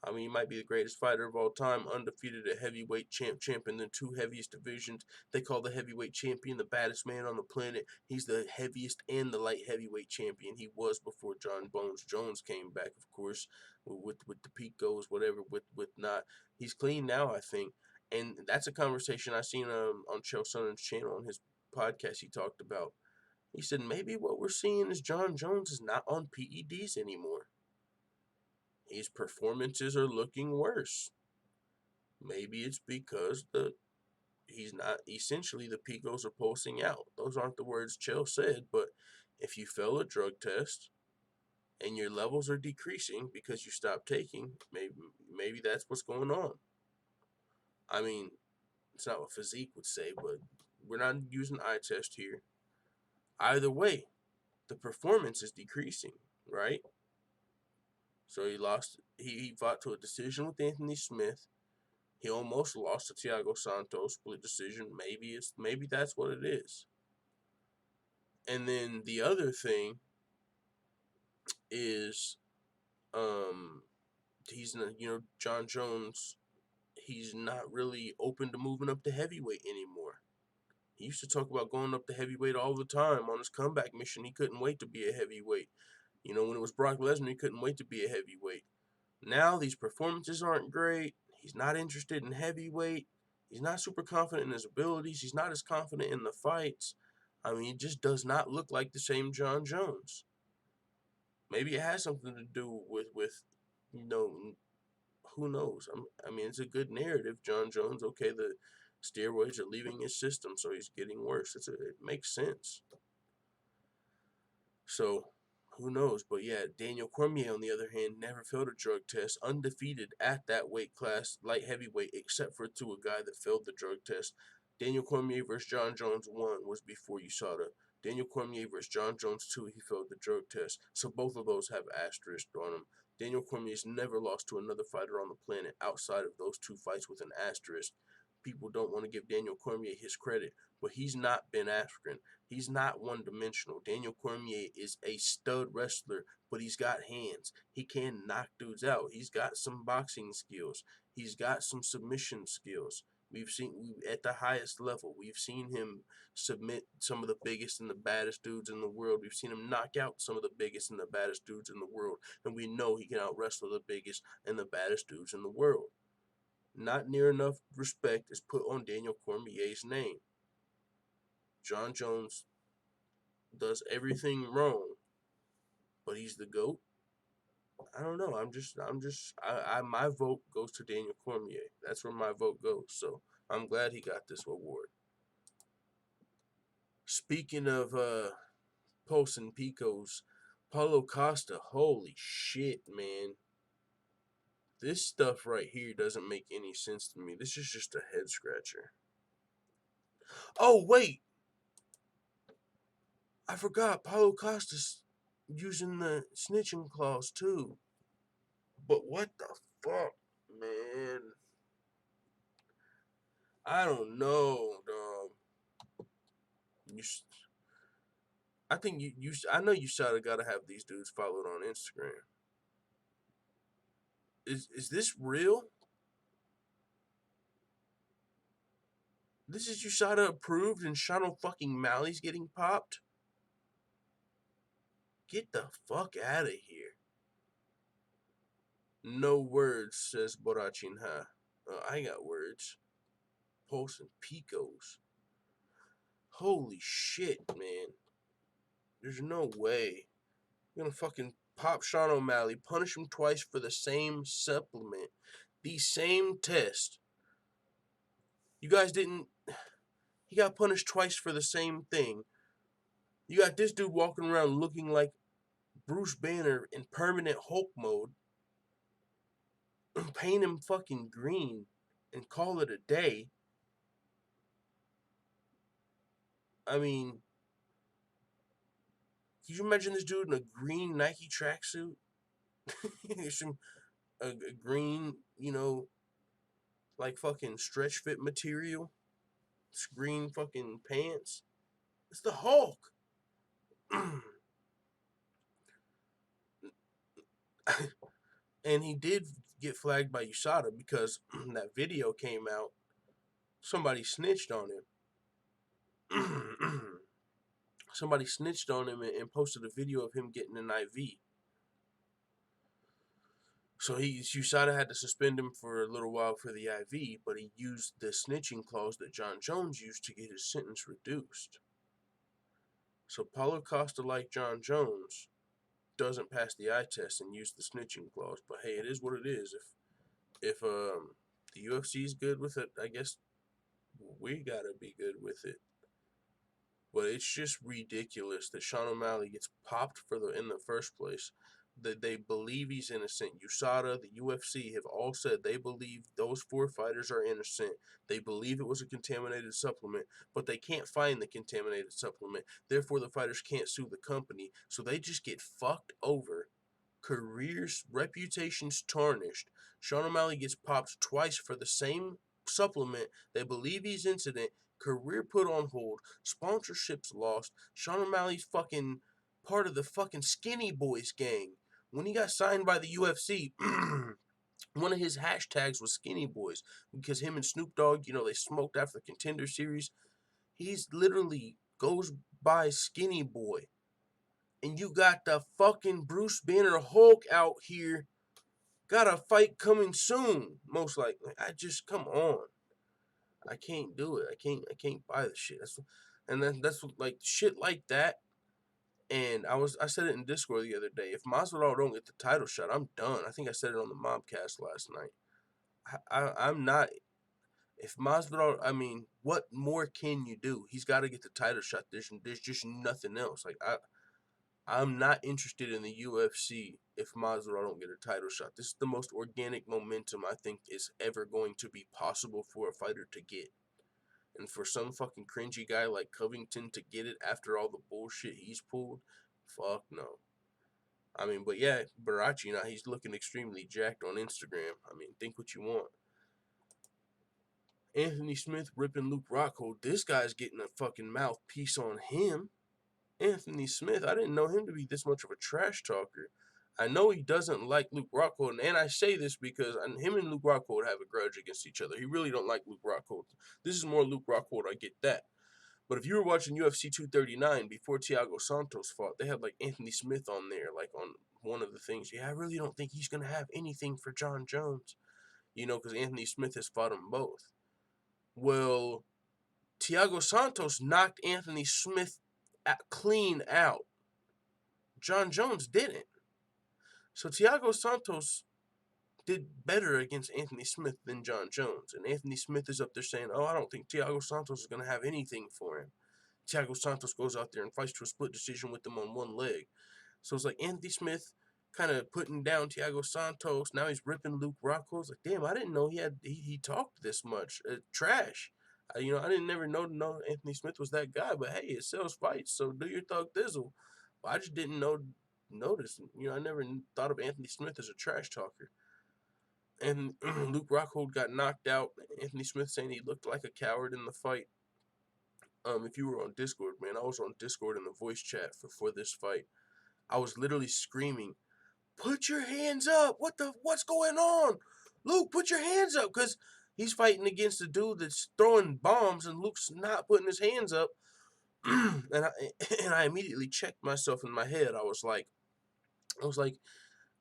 I mean, he might be the greatest fighter of all time, undefeated at heavyweight, champ in the two heaviest divisions. They call the heavyweight champion the baddest man on the planet. He's the heaviest and the light heavyweight champion. He was before Jon Jones came back, of course, with the Picos, whatever, with not. He's clean now, I think. And that's a conversation I seen on Chael Sonnen's channel on his podcast. He talked about. He said maybe what we're seeing is Jon Jones is not on PEDs anymore. His performances are looking worse. Maybe it's because he's not, essentially the Picos are pulsing out. Those aren't the words Chael said, but if you fail a drug test and your levels are decreasing because you stopped taking, maybe that's what's going on. I mean, it's not what physique would say, but we're not using eye test here. Either way, the performance is decreasing, right? So he fought to a decision with Anthony Smith. He almost lost to Thiago Santos, split decision. Maybe that's what it is. And then the other thing is, he's not, Jon Jones, he's not really open to moving up to heavyweight anymore. He used to talk about going up to heavyweight all the time on his comeback mission. He couldn't wait to be a heavyweight. When it was Brock Lesnar, he couldn't wait to be a heavyweight. Now these performances aren't great. He's not interested in heavyweight. He's not super confident in his abilities. He's not as confident in the fights. I mean, it just does not look like the same Jon Jones. Maybe it has something to do with who knows? I mean, it's a good narrative. Jon Jones, okay, the steroids are leaving his system, so he's getting worse. It makes sense. So, who knows? But yeah, Daniel Cormier, on the other hand, never failed a drug test, undefeated at that weight class, light heavyweight, except for to a guy that failed the drug test. Daniel Cormier versus Jon Jones 1 was before USADA. Daniel Cormier versus Jon Jones 2, he failed the drug test. So both of those have asterisks on them. Daniel Cormier's never lost to another fighter on the planet outside of those two fights with an asterisk. People don't want to give Daniel Cormier his credit, but he's not Ben Askren. He's not one-dimensional. Daniel Cormier is a stud wrestler, but he's got hands. He can knock dudes out. He's got some boxing skills. He's got some submission skills. We've seen at the highest level. We've seen him submit some of the biggest and the baddest dudes in the world. We've seen him knock out some of the biggest and the baddest dudes in the world, and we know he can out-wrestle the biggest and the baddest dudes in the world. Not near enough respect is put on Daniel Cormier's name. Jon Jones does everything wrong, but he's the GOAT. I don't know. My vote goes to Daniel Cormier. That's where my vote goes. So I'm glad he got this award. Speaking of Pulse and Picos, Paulo Costa, holy shit, man. This stuff right here doesn't make any sense to me. This is just a head scratcher. Oh, wait. I forgot Paulo Costa's using the snitching clause, too. But what the fuck, man? I don't know, dog. I think I know you gotta have these dudes followed on Instagram. Is this real? This is USADA approved and Sean fucking Malley's getting popped? Get the fuck out of here. No words, says Borachinha. I got words. Pulse and Picos. Holy shit, man. There's no way. You're gonna fucking pop Sean O'Malley, punish him twice for the same supplement, the same test. You guys didn't. He got punished twice for the same thing. You got this dude walking around looking like Bruce Banner in permanent Hulk mode. Paint him fucking green and call it a day. I mean, can you imagine this dude in a green Nike tracksuit? a green, like fucking stretch fit material. Green fucking pants. It's the Hulk. And he did get flagged by USADA because that video came out. Somebody snitched on him. Somebody snitched on him and posted a video of him getting an IV. So USADA had to suspend him for a little while for the IV, but he used the snitching clause that Jon Jones used to get his sentence reduced. So Paulo Costa, like Jon Jones, doesn't pass the eye test and use the snitching clause. But hey, it is what it is. If the UFC is good with it, I guess we gotta be good with it. But it's just ridiculous that Sean O'Malley gets popped in the first place. That they believe he's innocent. USADA, the UFC have all said they believe those 4 fighters are innocent. They believe it was a contaminated supplement, but they can't find the contaminated supplement. Therefore, the fighters can't sue the company. So they just get fucked over. Careers, reputations tarnished. Sean O'Malley gets popped twice for the same supplement. They believe he's innocent. Career put on hold. Sponsorships lost. Sean O'Malley's fucking part of the fucking Skinny Boys gang. When he got signed by the UFC, one of his hashtags was Skinny Boys because him and Snoop Dogg, they smoked after the Contender Series. He's literally goes by Skinny Boy. And you got the fucking Bruce Banner Hulk out here. Got a fight coming soon, most likely. Come on. I can't do it. I can't buy the shit. That's like shit like that. And I said it in Discord the other day. If Masvidal don't get the title shot, I'm done. I think I said it on the Mobcast last night. I'm not. If Masvidal, what more can you do? He's got to get the title shot. There's just nothing else. Like I'm not interested in the UFC if Masvidal don't get a title shot. This is the most organic momentum I think is ever going to be possible for a fighter to get. And for some fucking cringy guy like Covington to get it after all the bullshit he's pulled, fuck no. But yeah, Barachi, he's looking extremely jacked on Instagram. Think what you want. Anthony Smith ripping Luke Rockhold. This guy's getting a fucking mouthpiece on him. Anthony Smith, I didn't know him to be this much of a trash talker. I know he doesn't like Luke Rockhold, and I say this because him and Luke Rockhold have a grudge against each other. He really don't like Luke Rockhold. This is more Luke Rockhold, I get that. But if you were watching UFC 239 before Thiago Santos fought, they had like Anthony Smith on there, like on one of the things. Yeah, I really don't think he's going to have anything for Jon Jones, because Anthony Smith has fought them both. Well, Thiago Santos knocked Anthony Smith clean out. Jon Jones didn't. So Thiago Santos did better against Anthony Smith than Jon Jones. And Anthony Smith is up there saying, I don't think Thiago Santos is going to have anything for him. Thiago Santos goes out there and fights to a split decision with him on one leg. So it's like Anthony Smith kind of putting down Thiago Santos. Now he's ripping Luke Rockhold. It's like, damn, I didn't know he talked this much trash. I didn't never know Anthony Smith was that guy. But hey, it sells fights, so do your thug thizzle. Well, I just didn't notice. I never thought of Anthony Smith as a trash talker. And Luke Rockhold got knocked out. Anthony Smith saying he looked like a coward in the fight. If you were on Discord, man, I was on Discord in the voice chat for this fight. I was literally screaming, "Put your hands up! What's going on? Luke, put your hands up!" Because he's fighting against a dude that's throwing bombs, and Luke's not putting his hands up. and I immediately checked myself in my head. I was like,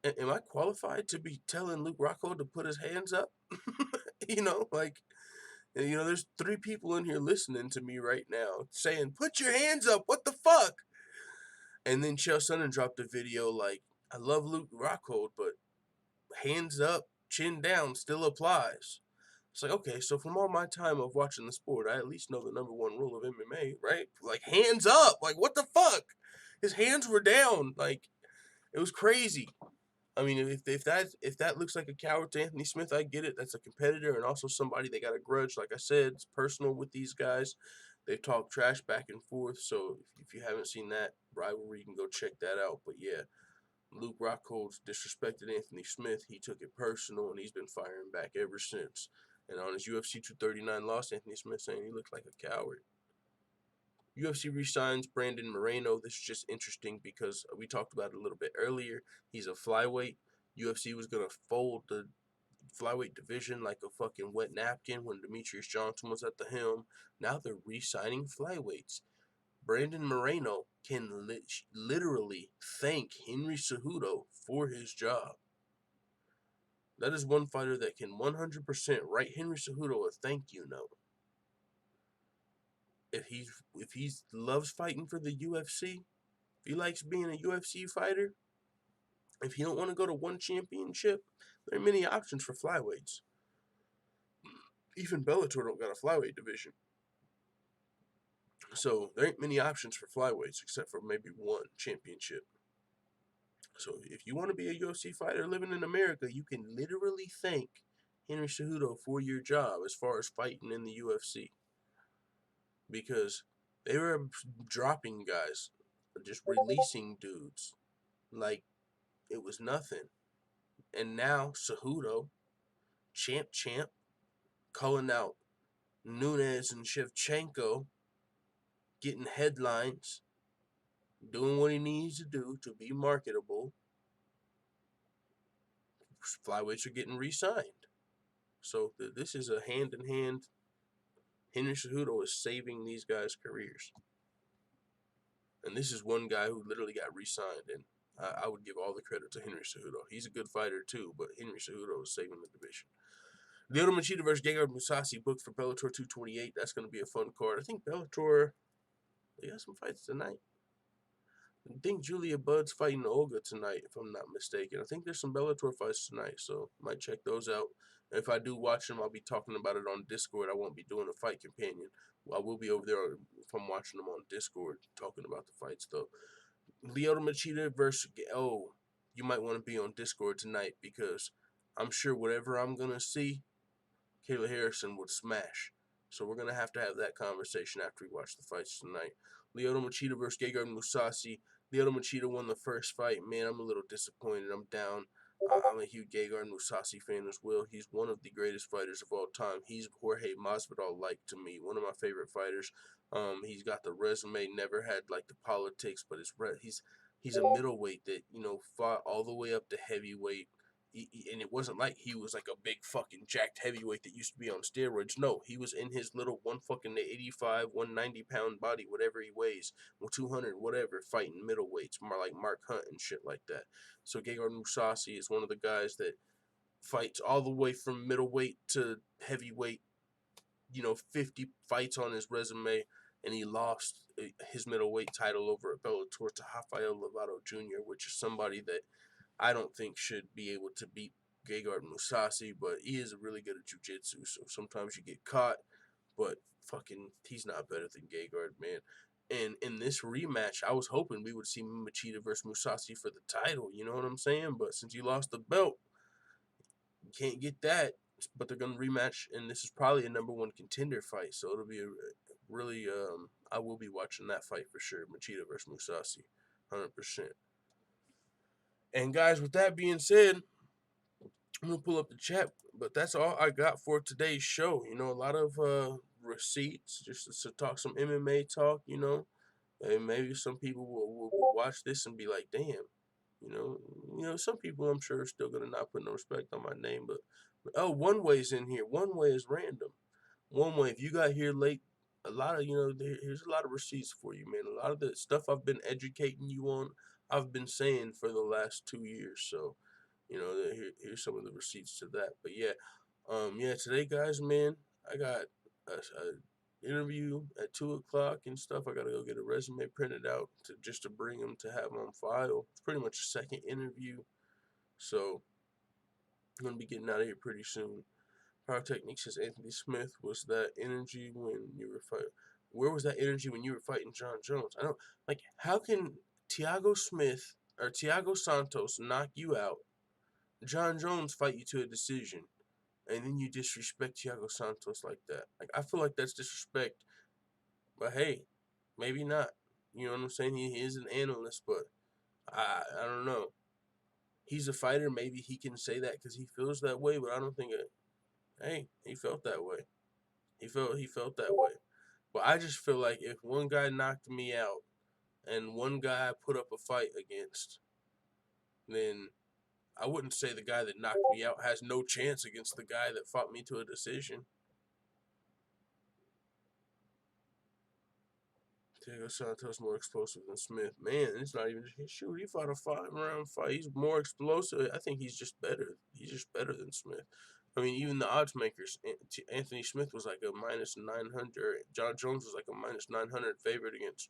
am I qualified to be telling Luke Rockhold to put his hands up? There's 3 people in here listening to me right now saying, "Put your hands up! What the fuck?" And then Chael Sonnen dropped a video like, "I love Luke Rockhold, but hands up, chin down still applies." It's like, okay, so from all my time of watching the sport, I at least know the number 1 rule of MMA, right? Like, hands up! Like, what the fuck? His hands were down. Like, it was crazy. I mean, if that looks like a coward to Anthony Smith, I get it. That's a competitor and also somebody they got a grudge. Like I said, it's personal with these guys. They talk trash back and forth. So if you haven't seen that rivalry, you can go check that out. But yeah, Luke Rockhold's disrespected Anthony Smith. He took it personal, and he's been firing back ever since. And on his UFC 239 loss, Anthony Smith saying he looked like a coward. UFC re-signs Brandon Moreno. This is just interesting because we talked about it a little bit earlier. He's a flyweight. UFC was going to fold the flyweight division like a fucking wet napkin when Demetrius Johnson was at the helm. Now they're re-signing flyweights. Brandon Moreno can literally thank Henry Cejudo for his job. That is one fighter that can 100% write Henry Cejudo a thank you note. If he loves fighting for the UFC, if he likes being a UFC fighter, if he don't want to go to one championship, there are many options for flyweights. Even Bellator don't got a flyweight division. So there ain't many options for flyweights except for maybe one championship. So if you want to be a UFC fighter living in America, you can literally thank Henry Cejudo for your job as far as fighting in the UFC. Because they were dropping guys, just releasing dudes like it was nothing. And now Cejudo, champ, calling out Nunes and Shevchenko, getting headlines, doing what he needs to do to be marketable. Flyweights are getting re-signed. So this is a hand-in-hand. Henry Cejudo is saving these guys' careers. And this is one guy who literally got re-signed, and I would give all the credit to Henry Cejudo. He's a good fighter too, but Henry Cejudo is saving the division. Lyoto Machida versus Gegard Mousasi booked for Bellator 228. That's going to be a fun card. I think Bellator, they got some fights tonight. I think Julia Budd's fighting Olga tonight, if I'm not mistaken. I think there's some Bellator fights tonight, so might check those out. And if I do watch them, I'll be talking about it on Discord. I won't be doing a fight companion. I will be over there if I'm watching them on Discord, talking about the fights, though. Lyoto Machida versus... Oh, you might want to be on Discord tonight because I'm sure whatever I'm going to see, Kayla Harrison would smash. So we're going to have that conversation after we watch the fights tonight. Lyoto Machida versus Gegard Mousasi. Lyoto Machida won the first fight. Man, I'm a little disappointed. I'm down. I'm a huge Gegard Mousasi fan as well. He's one of the greatest fighters of all time. He's Jorge Masvidal-like to me. One of my favorite fighters. He's got the resume, never had like the politics, but he's a middleweight that, fought all the way up to heavyweight. And it wasn't like he was like a big fucking jacked heavyweight that used to be on steroids. No, he was in his little 185, 190 pound body, whatever he weighs, 200, whatever, fighting middleweights, more like Mark Hunt and shit like that. So Gegard Mousasi is one of the guys that fights all the way from middleweight to heavyweight, 50 fights on his resume, and he lost his middleweight title over at Bellator to Rafael Lovato Jr., which is somebody that I don't think should be able to beat Gegard Mousasi, but he is really good at jiu-jitsu, so sometimes you get caught, but fucking he's not better than Gegard, man. And in this rematch, I was hoping we would see Machida versus Mousasi for the title. You know what I'm saying? But since you lost the belt, you can't get that. But they're gonna rematch, and this is probably a #1 contender fight. So it'll be a really. I will be watching that fight for sure. Machida versus Mousasi, 100%. And guys, with that being said, I'm gonna pull up the chat, but that's all I got for today's show. You know, a lot of receipts, just to talk some MMA talk. You know, and maybe some people will watch this and be like, "Damn," you know, some people I'm sure are still gonna not put no respect on my name. But oh, One Way's in here. One Way is random. One Way, if you got here late, a lot of here's a lot of receipts for you, man. A lot of the stuff I've been educating you on, I've been saying for the last 2 years. So, you know, here's some of the receipts to that. But yeah, today, guys, man, I got a interview at 2 o'clock and stuff. I gotta go get a resume printed out to bring them to have on file. It's pretty much a second interview, so I'm gonna be getting out of here pretty soon. Pyrotechnics says Anthony Smith was that energy when you were fighting. Where was that energy when you were fighting Jon Jones? I don't like. How can Thiago Santos knock you out? Jon Jones fight you to a decision, and then you disrespect Thiago Santos like that. Like, I feel like that's disrespect. But hey, maybe not. You know what I'm saying? He is an analyst, but I don't know. He's a fighter. Maybe he can say that because he feels that way. But I don't think it. Hey, he felt that way. He felt that way. But I just feel like if one guy knocked me out and one guy I put up a fight against, then I wouldn't say the guy that knocked me out has no chance against the guy that fought me to a decision. Thiago Santos more explosive than Smith. Man, it's not even shoot. He fought a 5-round fight. He's more explosive. I think he's just better. He's just better than Smith. I mean, even the odds makers, Anthony Smith was like a -900. Jon Jones was like a -900 favorite against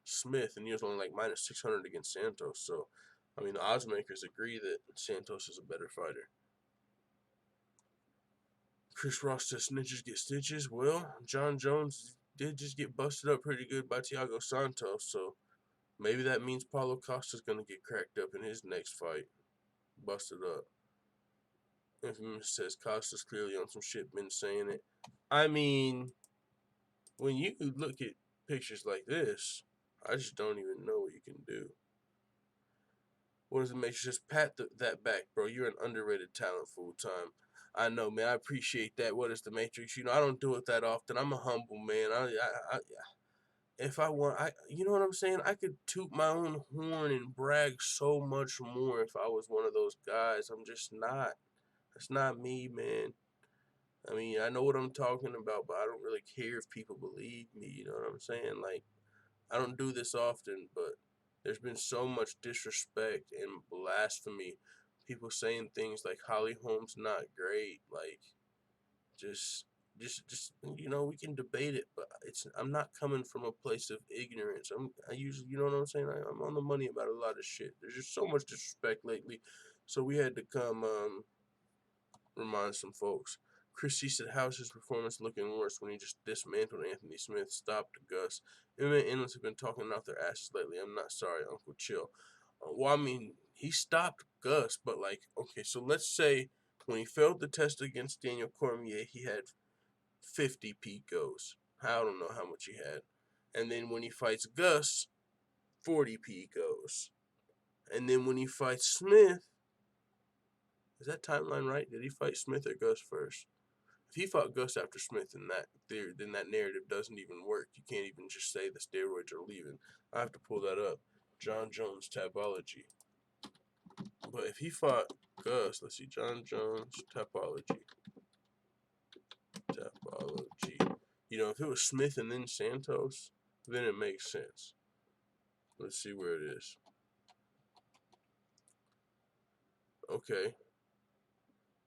Smith, and he was only like -600 against Santos. So, I mean, the odds makers agree that Santos is a better fighter. Chris Ross says snitches get stitches. Well, Jon Jones did just get busted up pretty good by Thiago Santos, so maybe that means Paulo Costa's gonna get cracked up in his next fight. Busted up. Infamous says Costa's clearly on some shit, been saying it. I mean, when you look at pictures like this, I just don't even know what you can do. What does it make you just pat that back, bro? You're an underrated talent full time. I know, man. I appreciate that. What is the Matrix? You know, I don't do it that often. I'm a humble man. If I want, you know what I'm saying? I could toot my own horn and brag so much more if I was one of those guys. I'm just not. That's not me, man. I mean, I know what I'm talking about, but I don't really care if people believe me. You know what I'm saying? Like, I don't do this often, but there's been so much disrespect and blasphemy. People saying things like Holly Holm's not great. Like, just you know, we can debate it, but I'm not coming from a place of ignorance. I usually, you know what I'm saying, I'm on the money about a lot of shit. There's just so much disrespect lately, so we had to come remind some folks. Chris C said, how's his performance looking worse when he just dismantled Anthony Smith, stopped Gus? MMA analysts have been talking out their asses lately. I'm not sorry, Uncle Chill. Well, I mean, he stopped Gus, but like, okay, so let's say when he failed the test against Daniel Cormier, he had 50 picos. I don't know how much he had. And then when he fights Gus, 40 picos. And then when he fights Smith, is that timeline right? Did he fight Smith or Gus first? If he fought Gus after Smith, then that narrative doesn't even work. You can't even just say the steroids are leaving. I have to pull that up. Jon Jones Tapology. But if he fought Gus, let's see, Jon Jones Tapology. You know, if it was Smith and then Santos, then it makes sense. Let's see where it is. Okay.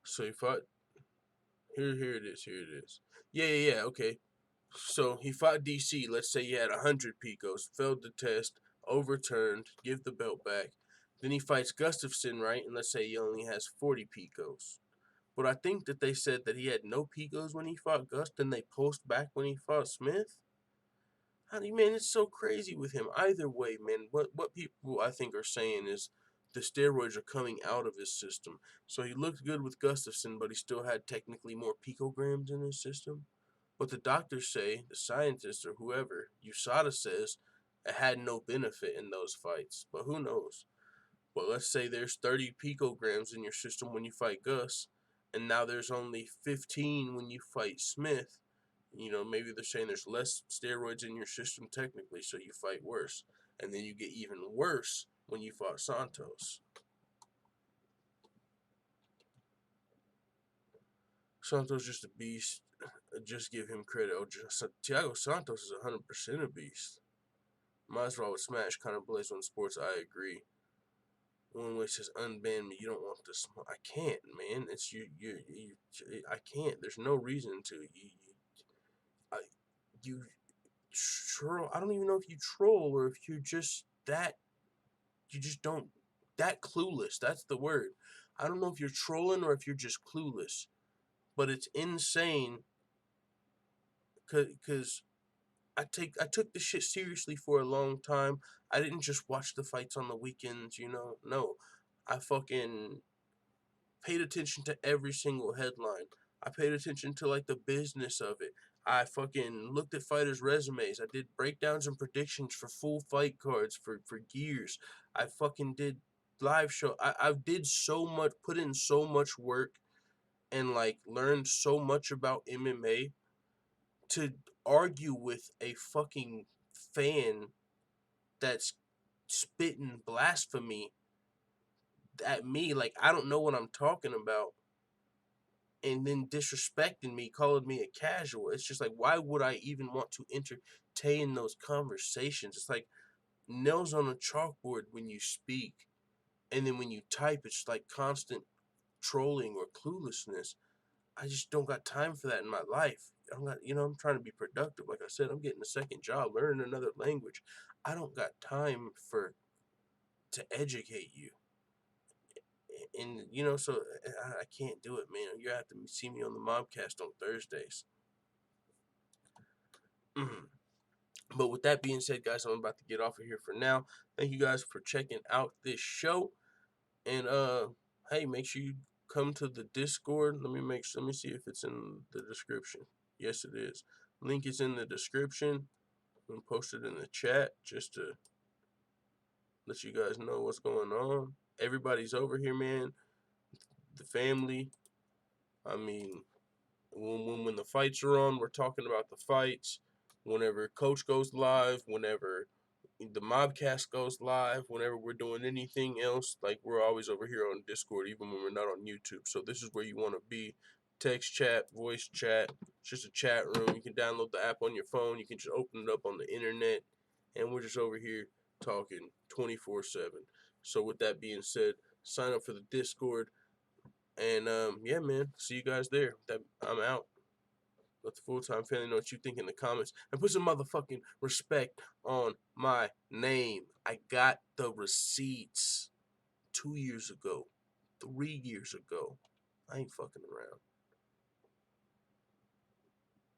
So he fought. Here it is. Yeah. Okay. So he fought DC. Let's say he had 100 picos, failed the test, overturned, give the belt back. Then he fights Gustafsson, right? And let's say he only has 40 picos. But I think that they said that he had no picos when he fought Gus, then they post back when he fought Smith. Man, it's so crazy with him. Either way, man, what people I think are saying is the steroids are coming out of his system. So he looked good with Gustafsson, but he still had technically more picograms in his system. But the doctors say, the scientists or whoever, USADA says, it had no benefit in those fights. But who knows? But let's say there's 30 picograms in your system when you fight Gus, and now there's only 15 when you fight Smith. Maybe they're saying there's less steroids in your system technically, so you fight worse. And then you get even worse when you fought Santos. Santos just a beast. Just give him credit. Thiago Santos is 100% a beast. Masvidal would smash Conor Blaze on sports. I agree. One way says unban me. You don't want this. I can't, man. It's you. I can't. There's no reason to. You troll. I don't even know if you troll or if you're just that. You just don't. That clueless. That's the word. I don't know if you're trolling or if you're just clueless. But it's insane. Cause I took this shit seriously for a long time. I didn't just watch the fights on the weekends, No. I fucking paid attention to every single headline. I paid attention to like the business of it. I fucking looked at fighters' resumes. I did breakdowns and predictions for full fight cards for years. I fucking did live show. I did so much, put in so much work and like learned so much about MMA to argue with a fucking fan that's spitting blasphemy at me like I don't know what I'm talking about, and then disrespecting me, calling me a casual. It's just like, why would I even want to entertain those conversations? It's like nails on a chalkboard when you speak, and then when you type, it's like constant trolling or cluelessness. I just don't got time for that in my life. I'm trying to be productive. Like I said, I'm getting a second job, learning another language. I don't got time to educate you. And so I can't do it, man. You have to see me on the Mobcast on Thursdays. But with that being said, guys, I'm about to get off of here for now. Thank you guys for checking out this show. And hey, make sure you come to the Discord. Let me see if it's in the description. Yes, it is. Link is in the description. I'm gonna post it in the chat just to let you guys know what's going on. Everybody's over here, man. The family. I mean, when the fights are on, we're talking about the fights. Whenever Coach goes live, whenever the Mobcast goes live, whenever we're doing anything else, like we're always over here on Discord, even when we're not on YouTube. So this is where you want to be. Text chat, voice chat, it's just a chat room. You can download the app on your phone. You can just open it up on the internet, and we're just over here talking 24/7. So with that being said, sign up for the Discord, and yeah, man, see you guys there. I'm out. Let the full-time family know what you think in the comments. And put some motherfucking respect on my name. I got the receipts 2 years ago. 3 years ago. I ain't fucking around.